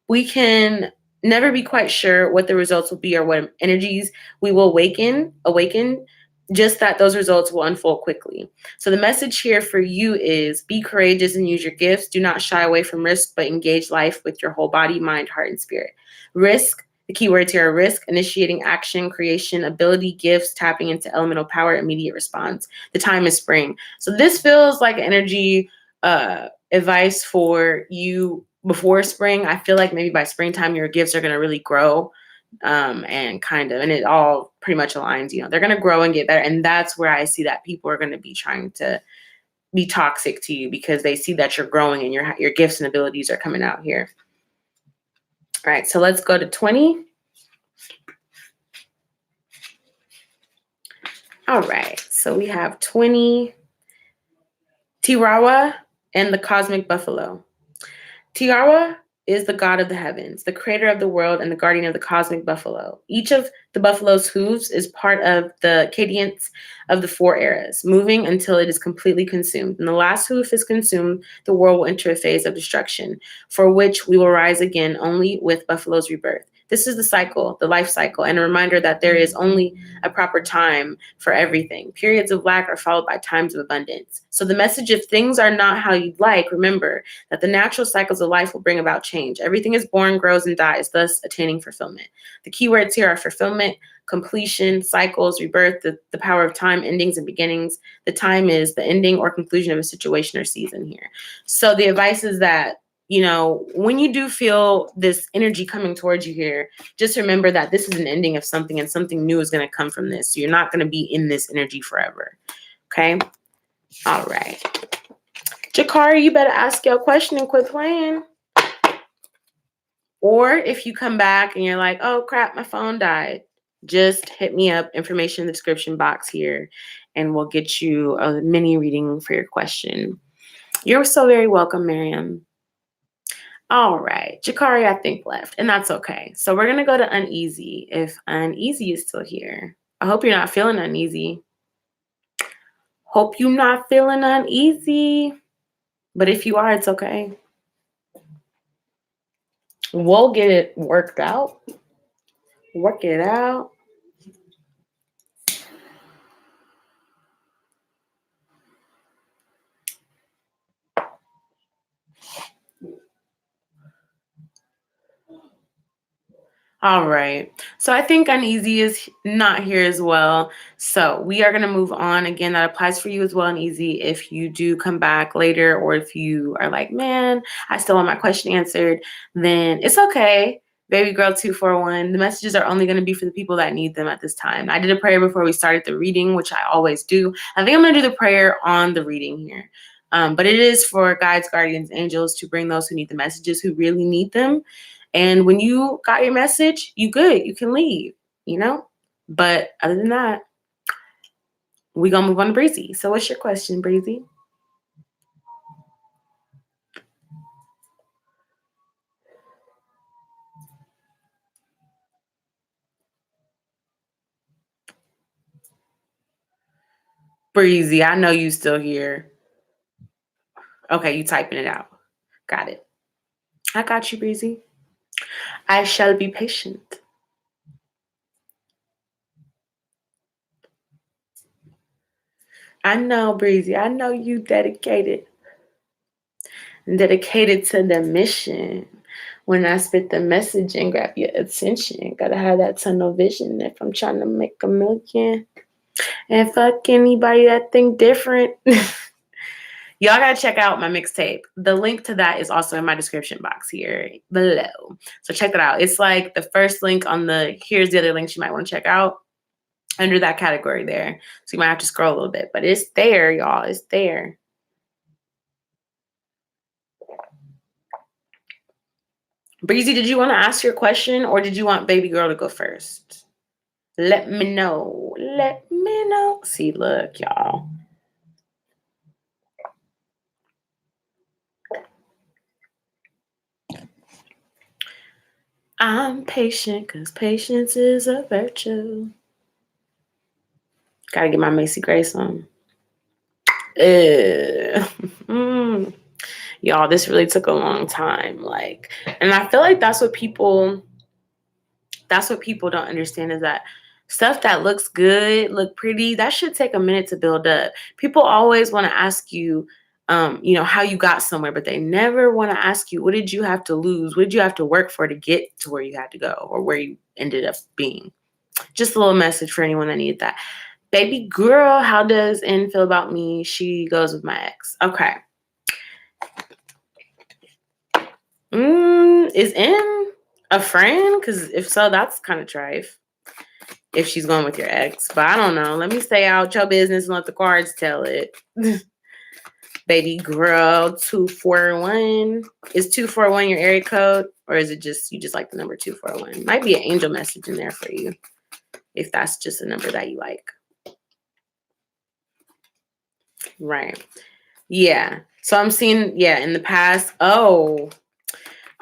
We can never be quite sure what the results will be or what energies we will awaken, just that those results will unfold quickly. So the message here for you is be courageous and use your gifts. Do not shy away from risk, but engage life with your whole body, mind, heart, and spirit. Risk, the key words here are risk, initiating action, creation, ability, gifts, tapping into elemental power, immediate response. The time is spring. So this feels like energy advice for you before spring. I feel like maybe by springtime, your gifts are going to really grow and it all pretty much aligns, they're going to grow and get better. And that's where I see that people are going to be trying to be toxic to you because they see that you're growing and your gifts and abilities are coming out here. All right, so let's go to 20. All right, so we have 20, Tirawa and the Cosmic Buffalo. Tirawa is the god of the heavens, the creator of the world, and the guardian of the cosmic buffalo. Each of the buffalo's hooves is part of the cadence of the 4 eras, moving until it is completely consumed. When the last hoof is consumed, the world will enter a phase of destruction, for which we will rise again only with buffalo's rebirth. This is the cycle, the life cycle, and a reminder that there is only a proper time for everything. Periods of lack are followed by times of abundance. So the message, if things are not how you'd like, remember that the natural cycles of life will bring about change. Everything is born, grows, and dies, thus attaining fulfillment. The keywords here are fulfillment, completion, cycles, rebirth, the power of time, endings, and beginnings. The time is the ending or conclusion of a situation or season here. So the advice is that, when you do feel this energy coming towards you here, just remember that this is an ending of something and something new is going to come from this. So you're not going to be in this energy forever. Okay? All right. Jakari, you better ask your question and quit playing. Or if you come back and you're like, oh crap, my phone died, just hit me up, information in the description box here, and we'll get you a mini reading for your question. You're so very welcome, Miriam. All right, Jakari, I think, left, and that's okay. So we're going to go to Uneasy, if Uneasy is still here. I hope you're not feeling uneasy. Hope you're not feeling uneasy. But if you are, it's okay. We'll get it worked out. Work it out. All right. So I think Uneasy is not here as well. So we are going to move on. Again, that applies for you as well, Uneasy. If you do come back later, or if you are like, man, I still want my question answered, then it's okay. Baby girl 241. The messages are only going to be for the people that need them at this time. I did a prayer before we started the reading, which I always do. I think I'm going to do the prayer on the reading here. But it is for guides, guardians, angels to bring those who need the messages, who really need them. And when you got your message, you good. You can leave, But other than that, we're going to move on to Breezy. So what's your question, Breezy? Breezy, I know you still here. Okay, you typing it out. Got it. I got you, Breezy. I shall be patient. I know, Breezy. I know you dedicated to the mission. When I spit the message and grab your attention, gotta have that tunnel vision if I'm trying to make a million. And fuck anybody that think different. Y'all gotta check out my mixtape. The link to that is also in my description box here below. So check that out. It's like the first link on here's the other links you might want to check out under that category there. So you might have to scroll a little bit, but it's there, y'all. It's there. Breezy, did you want to ask your question or did you want baby girl to go first? Let me know. Let me know. See, look, y'all. I'm patient because patience is a virtue. Gotta get my Macy Grace on. Mm. Y'all, this really took a long time. Like, and I feel like that's what people don't understand is that stuff that looks good, look pretty, that should take a minute to build up. People always want to ask you, how you got somewhere, but they never want to ask you, what did you have to lose? What did you have to work for to get to where you had to go or where you ended up being? Just a little message for anyone that needed that. Baby girl, how does N feel about me? She goes with my ex. Okay. Is N a friend? Because if so, that's kind of trife. If she's going with your ex. But I don't know. Let me stay out your business and let the cards tell it. Baby girl 241. Is 241 your area code? Or is it just you just like the number 241? Might be an angel message in there for you. If that's just a number that you like. Right. Yeah. So I'm seeing, in the past, I'm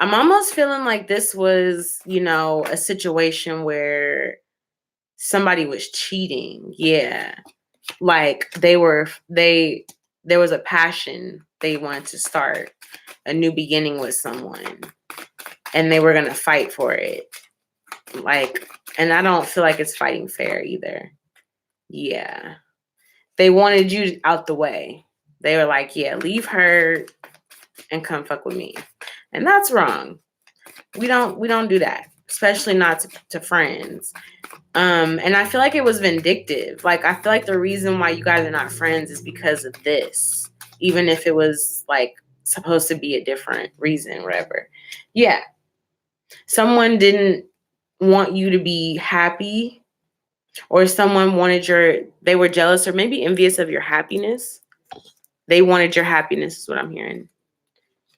almost feeling like this was, a situation where somebody was cheating. Yeah. Like there was a passion. They wanted to start a new beginning with someone and they were going to fight for it. Like, and I don't feel like it's fighting fair either. Yeah. They wanted you out the way. They were like, yeah, leave her and come fuck with me. And that's wrong. We don't do that, especially not to friends. And I feel like it was vindictive. Like, I feel like the reason why you guys are not friends is because of this, even if it was like supposed to be a different reason, whatever. Yeah. Someone didn't want you to be happy, or someone they were jealous or maybe envious of your happiness. They wanted your happiness is what I'm hearing.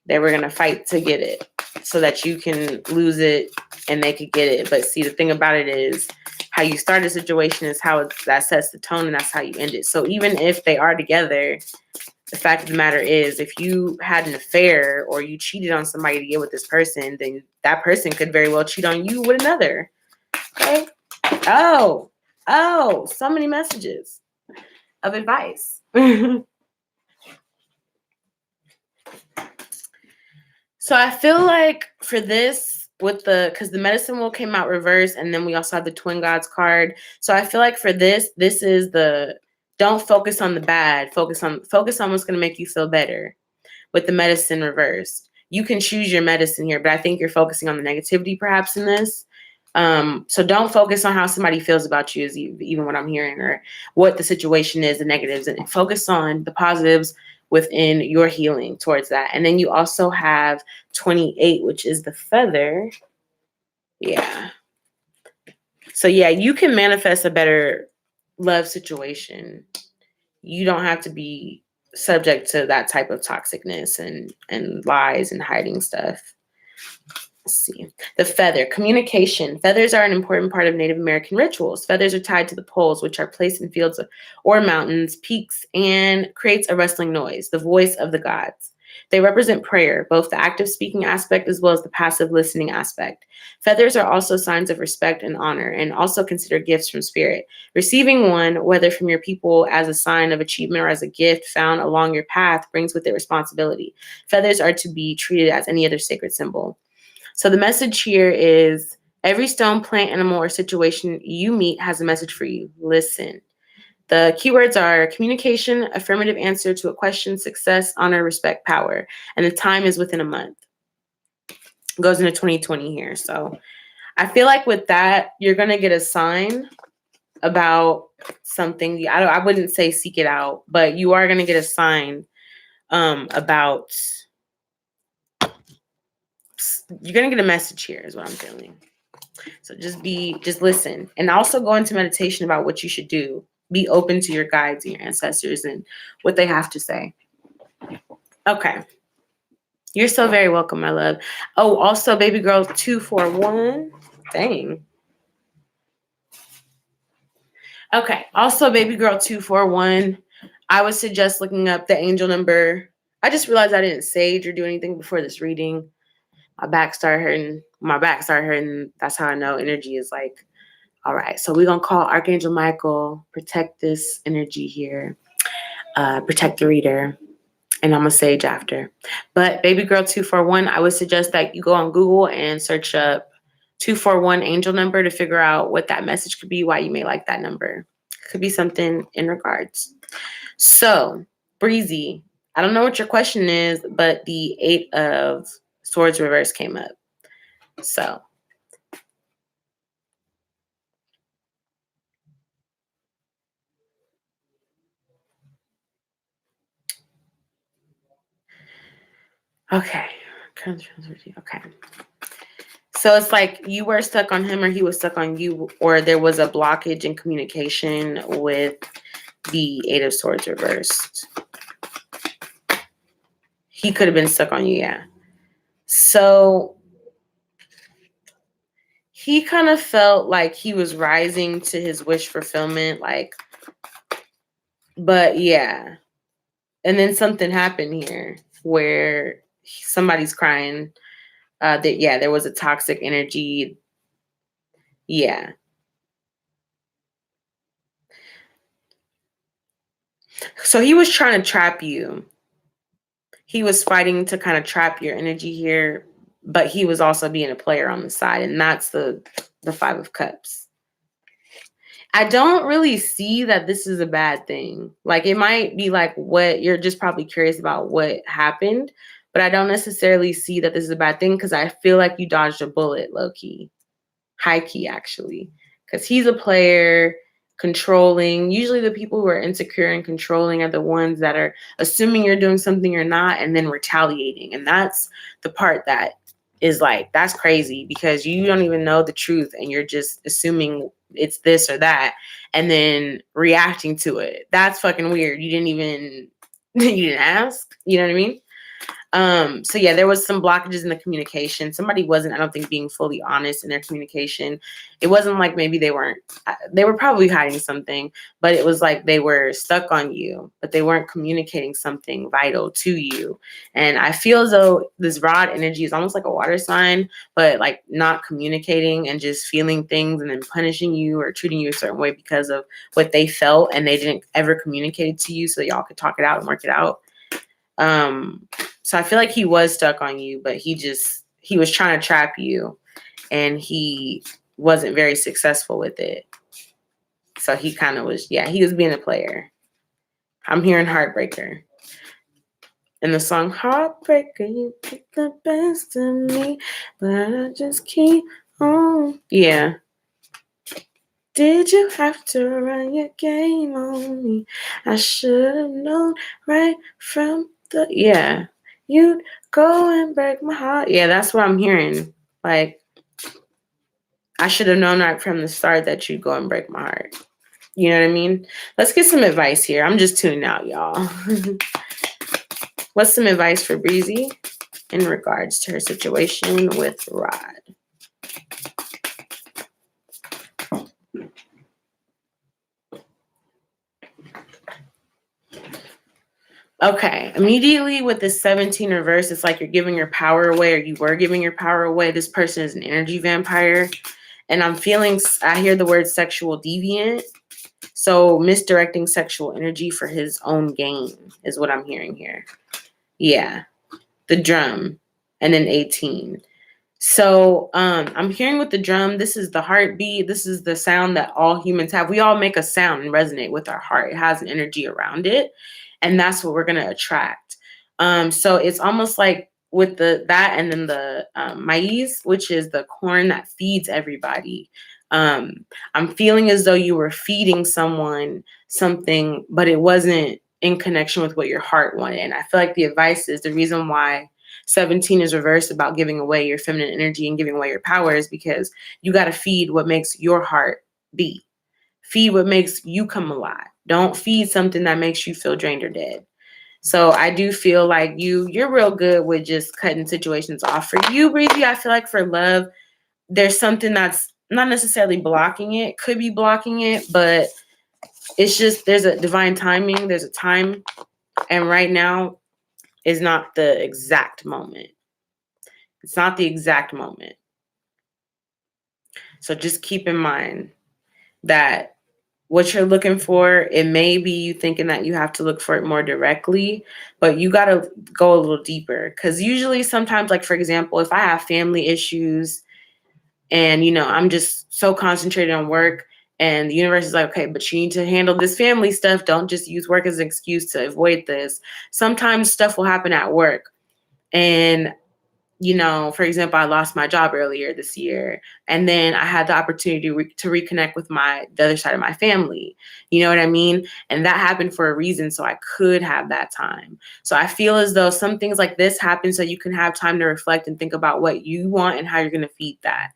They were going to fight to get it so that you can lose it and they could get it. But see, the thing about it is how you start a situation is how that sets the tone and that's how you end it. So even if they are together, the fact of the matter is if you had an affair or you cheated on somebody to get with this person, then that person could very well cheat on you with another. Okay? Oh, so many messages of advice. So I feel like for this, because the medicine wheel came out reverse, and then we also have the twin gods card. So I feel like for this is don't focus on the bad. Focus on what's going to make you feel better. With the medicine reversed, you can choose your medicine here, but I think you're focusing on the negativity perhaps in this. So don't focus on how somebody feels about you, is even what I'm hearing, or what the situation is, the negatives, and focus on the positives within your healing towards that. And then you also have 28, which is the feather. Yeah. So yeah, you can manifest a better love situation. You don't have to be subject to that type of toxicness and lies and hiding stuff. Let's see. The feather, communication. Feathers are an important part of Native American rituals. Feathers are tied to the poles, which are placed in fields or mountains, peaks, and creates a rustling noise, the voice of the gods. They represent prayer, both the active speaking aspect as well as the passive listening aspect. Feathers are also signs of respect and honor, and also considered gifts from spirit. Receiving one, whether from your people as a sign of achievement or as a gift found along your path, brings with it responsibility. Feathers are to be treated as any other sacred symbol. So the message here is every stone, plant, animal, or situation you meet has a message for you. Listen. The keywords are communication, affirmative answer to a question, success, honor, respect, power. And the time is within a month. It goes into 2020 here. So I feel like with that, you're going to get a sign about something. I wouldn't say seek it out, but you are going to get a sign about... You're going to get a message here is what I'm feeling. So just listen, and also go into meditation about what you should do. Be open to your guides and your ancestors and what they have to say. Okay. You're so very welcome, my love. Oh, also baby girl 241. Dang. Okay. Also baby girl 241. I would suggest looking up the angel number. I just realized I didn't sage or do anything before this reading. My back started hurting. my back started hurting. That's how I know energy is like, all right. So we're going to call Archangel Michael, protect this energy here, protect the reader. And I'm going to sage after. But baby girl 241, I would suggest that you go on Google and search up 241 angel number to figure out what that message could be, why you may like that number. Could be something in regards. So, Breezy, I don't know what your question is, but the 8 of Swords reverse came up. So, okay. Okay. So it's like you were stuck on him or he was stuck on you, or there was a blockage in communication with the 8 of Swords reversed. He could have been stuck on you, yeah. So he kind of felt like he was rising to his wish fulfillment, like, but yeah. And then something happened here where somebody's crying. That yeah, there was a toxic energy. Yeah. So he was trying to trap you. He was fighting to kind of trap your energy here, but he was also being a player on the side, and that's the 5 of Cups. I don't really see that this is a bad thing. Like, it might be like what you're just probably curious about what happened, but I don't necessarily see that this is a bad thing because I feel like you dodged a bullet, low key, high key, actually, because he's a player controlling. Usually the people who are insecure and controlling are the ones that are assuming you're doing something you're not and then retaliating. And that's the part that is like, that's crazy because you don't even know the truth and you're just assuming it's this or that and then reacting to it. That's fucking weird. You didn't even, you didn't ask, you know what I mean? So yeah, there was some blockages in the communication. Somebody wasn't, I don't think, being fully honest in their communication. It wasn't like maybe they were probably hiding something, but it was like they were stuck on you, but they weren't communicating something vital to you. And I feel as though this rod energy is almost like a water sign, but like not communicating and just feeling things and then punishing you or treating you a certain way because of what they felt and they didn't ever communicate it to you so y'all could talk it out and work it out. So I feel like he was stuck on you, but he was trying to trap you and he wasn't very successful with it. So he kind of was, yeah, he was being a player. I'm hearing Heartbreaker. In the song Heartbreaker, you get the best of me, but I just keep on. Yeah. Did you have to run your game on me? I should have known right from the, yeah. You'd go and break my heart. Yeah, that's what I'm hearing. Like, I should have known right from the start that you'd go and break my heart. You know what I mean? Let's get some advice here. I'm just tuning out, y'all. What's some advice for Breezy in regards to her situation with Rod? Okay, immediately with the 17 reverse, it's like you're giving your power away, or you were giving your power away. This person is an energy vampire. And I hear the word sexual deviant. So misdirecting sexual energy for his own gain is what I'm hearing here. Yeah, the drum, and then 18. So I'm hearing with the drum, this is the heartbeat. This is the sound that all humans have. We all make a sound and resonate with our heart. It has an energy around it. And that's what we're going to attract. So it's almost like with that and then the maize, which is the corn that feeds everybody. I'm feeling as though you were feeding someone something, but it wasn't in connection with what your heart wanted. And I feel like the advice is the reason why 17 is reversed about giving away your feminine energy and giving away your power is because you got to feed what makes your heart beat. Feed what makes you come alive. Don't feed something that makes you feel drained or dead. So I do feel like you're real good with just cutting situations off. For you, Breezy, I feel like for love, there's something that's not necessarily blocking it, could be blocking it, but it's just there's a divine timing, there's a time, and right now is not the exact moment. It's not the exact moment. So just keep in mind that what you're looking for, it may be you thinking that you have to look for it more directly, but you got to go a little deeper. Because usually, sometimes, like for example, if I have family issues and, I'm just so concentrated on work, and the universe is like, okay, but you need to handle this family stuff. Don't just use work as an excuse to avoid this. Sometimes stuff will happen at work. And for example, I lost my job earlier this year, and then I had the opportunity to reconnect with the other side of my family. You know what I mean? And that happened for a reason, so I could have that time. So I feel as though some things like this happen so you can have time to reflect and think about what you want and how you're going to feed that.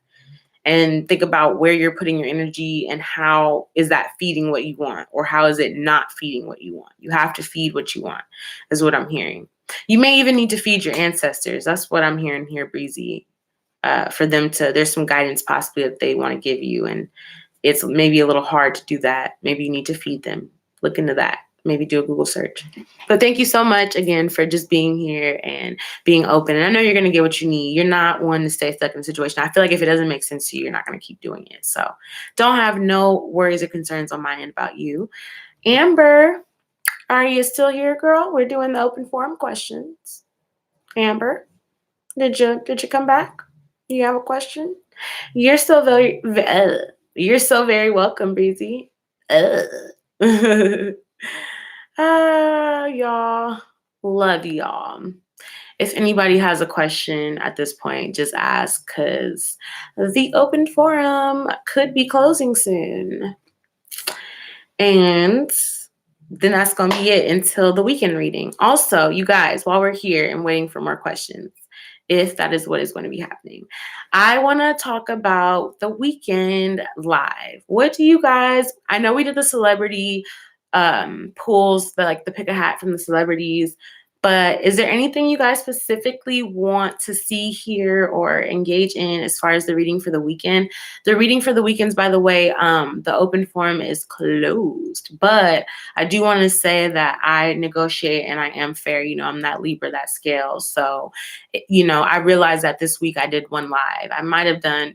And think about where you're putting your energy and how is that feeding what you want, or how is it not feeding what you want. You have to feed what you want, is what I'm hearing. You may even need to feed your ancestors. That's what I'm hearing here, Breezy. For them there's some guidance possibly that they want to give you. And it's maybe a little hard to do that. Maybe you need to feed them. Look into that. Maybe do a Google search. But thank you so much again for just being here and being open. And I know you're going to get what you need. You're not one to stay stuck in a situation. I feel like if it doesn't make sense to you, you're not going to keep doing it. So don't have no worries or concerns on my end about you. Amber, are you still here, girl? We're doing the open forum questions. Amber, did you come back? You have a question? You're so very welcome, Breezy. Y'all, love y'all. If anybody has a question at this point, just ask, because the open forum could be closing soon. And then that's going to be it until the weekend reading. Also, you guys, while we're here and waiting for more questions, if that is what is going to be happening, I want to talk about the weekend live. What do you guys, I know we did the celebrity pools, the pick a hat from the celebrities, but is there anything you guys specifically want to see, hear, or engage in as far as the reading for the weekend? The reading for the weekends, by the way, the open forum is closed, but I do want to say that I negotiate and I am fair. I'm that Libra, that scales. So, I realized that this week I did one live. I might have done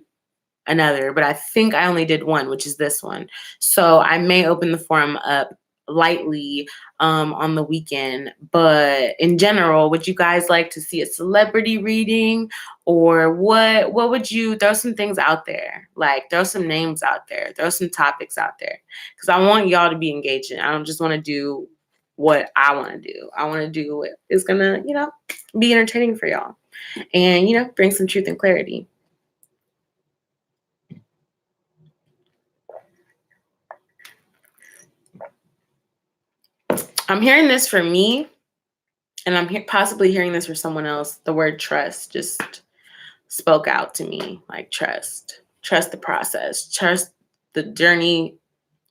another, but I think I only did one, which is this one. So I may open the forum up lightly on the weekend. But in general, would you guys like to see a celebrity reading, or what would you throw some things out there? Like throw some names out there, throw some topics out there, because I want y'all to be engaging. I don't just want to do what I want to do. I want to do what is gonna, be entertaining for y'all, and bring some truth and clarity. I'm hearing this for me, and I'm possibly hearing this for someone else. The word trust just spoke out to me, like trust. Trust the process. Trust the journey.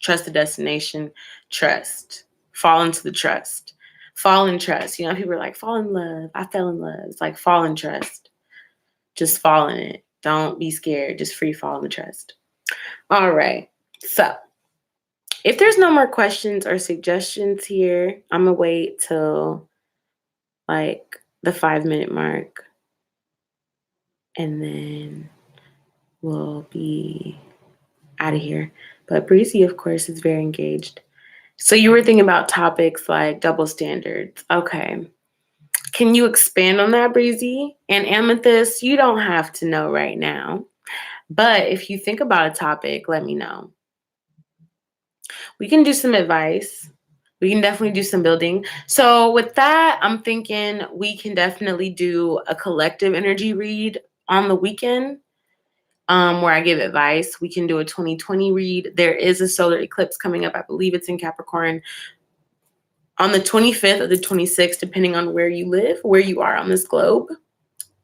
Trust the destination. Trust. Fall into the trust. Fall in trust. People are like, fall in love. I fell in love. It's like fall in trust. Just fall in it. Don't be scared. Just free fall in the trust. All right. So if there's no more questions or suggestions here, I'm going to wait till the 5-minute mark, and then we'll be out of here. But Breezy, of course, is very engaged. So you were thinking about topics like double standards. Okay. Can you expand on that, Breezy? And Amethyst, you don't have to know right now. But if you think about a topic, let me know. We can do some advice. We can definitely do some building. So with that, I'm thinking we can definitely do a collective energy read on the weekend, where I give advice. We can do a 2020 read. There is a solar eclipse coming up. I believe it's in Capricorn on the 25th or the 26th, depending on where you live, where you are on this globe.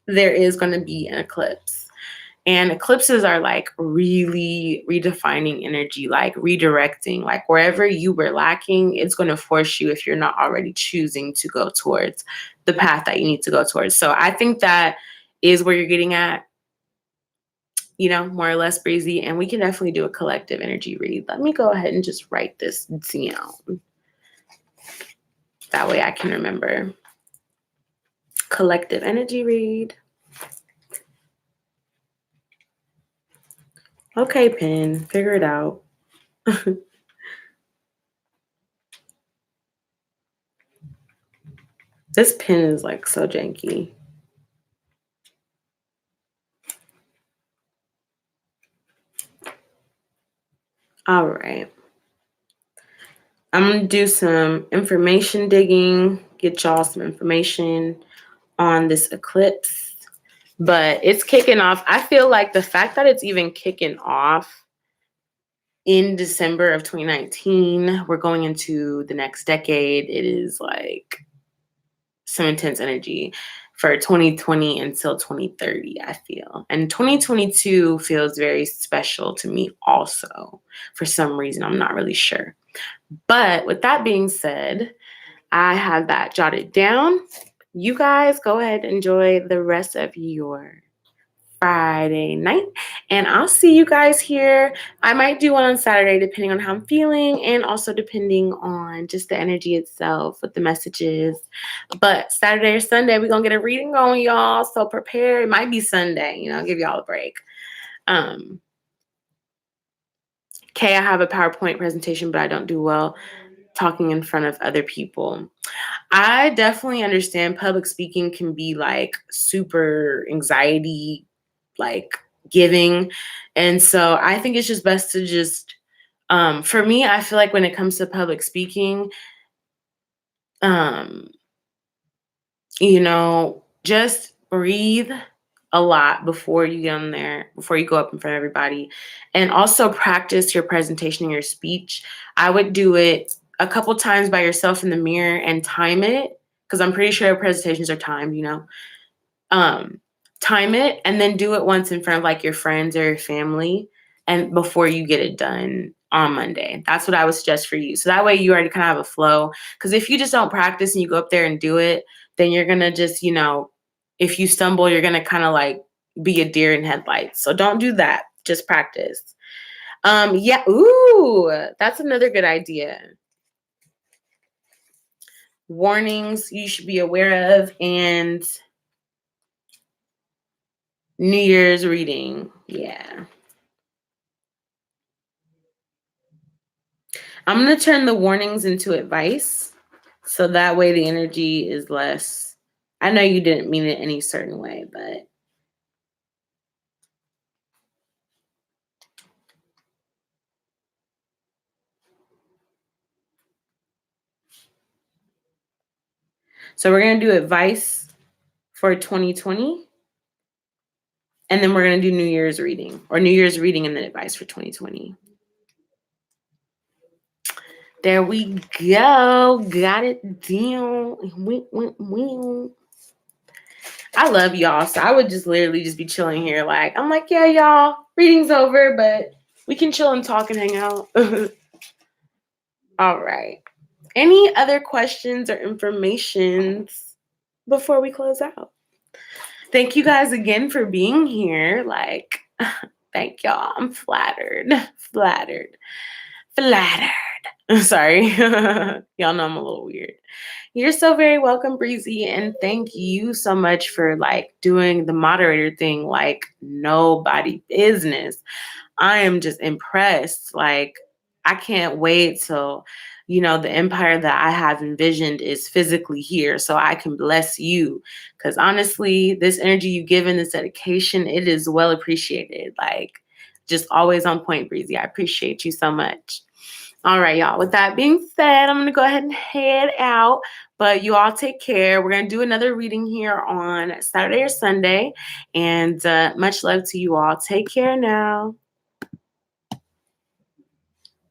There is going to be an eclipse. And eclipses are really redefining energy, redirecting, wherever you were lacking, it's going to force you, if you're not already choosing to go towards the path that you need to go towards. So I think that is where you're getting at, more or less, Breezy. And we can definitely do a collective energy read. Let me go ahead and just write this down. That way I can remember. Collective energy read Okay, pen, figure it out. This pen is like so janky. All right. I'm going to do some information digging, get y'all some information on this eclipse. But it's kicking off. I feel like the fact that it's even kicking off in December of 2019, we're going into the next decade. It is like some intense energy for 2020 until 2030, I feel. And 2022 feels very special to me also. For some reason, I'm not really sure. But with that being said, I have that jotted down. You guys go ahead and enjoy the rest of your Friday night. And I'll see you guys here. I might do one on Saturday, depending on how I'm feeling, and also depending on just the energy itself with the messages. But Saturday or Sunday, we're going to get a reading going, y'all. So prepare. It might be Sunday, give y'all a break. Okay, I have a PowerPoint presentation, but I don't do well talking in front of other people. I definitely understand public speaking can be like super anxiety, like giving. And so I think it's just best to just, for me, I feel like when it comes to public speaking, just breathe a lot before you get on there, before you go up in front of everybody. And also practice your presentation and your speech. I would do it a couple times by yourself in the mirror and time it, because I'm pretty sure presentations are timed, time it and then do it once in front of like your friends or your family and before you get it done on Monday. That's what I would suggest for you. So that way you already kind of have a flow. Because if you just don't practice and you go up there and do it, then you're going to just, if you stumble, you're going to kind of like be a deer in headlights. So don't do that. Just practice. Yeah. Ooh, that's another good idea. Warnings you should be aware of and New Year's reading. Yeah. I'm going to turn the warnings into advice. So that way the energy is less. I know you didn't mean it any certain way, but. So we're going to do advice for 2020. And then we're going to do New Year's reading or New Year's reading and then advice for 2020. There we go. Got it down. I love y'all. So I would just literally just be chilling here. Like, I'm like, yeah, y'all, reading's over, but we can chill and talk and hang out. All right. Any other questions or informations before we close out? Thank you guys again for being here. Like, thank y'all. I'm flattered. Sorry. Y'all know I'm a little weird. You're so very welcome, Breezy. And thank you so much for like doing the moderator thing like nobody business. I am just impressed. Like, I can't wait till, the empire that I have envisioned is physically here so I can bless you. Because honestly, this energy you give in this dedication, it is well appreciated. Like, just always on point, Breezy. I appreciate you so much. All right, y'all. With that being said, I'm going to go ahead and head out. But you all take care. We're going to do another reading here on Saturday or Sunday. And much love to you all. Take care now.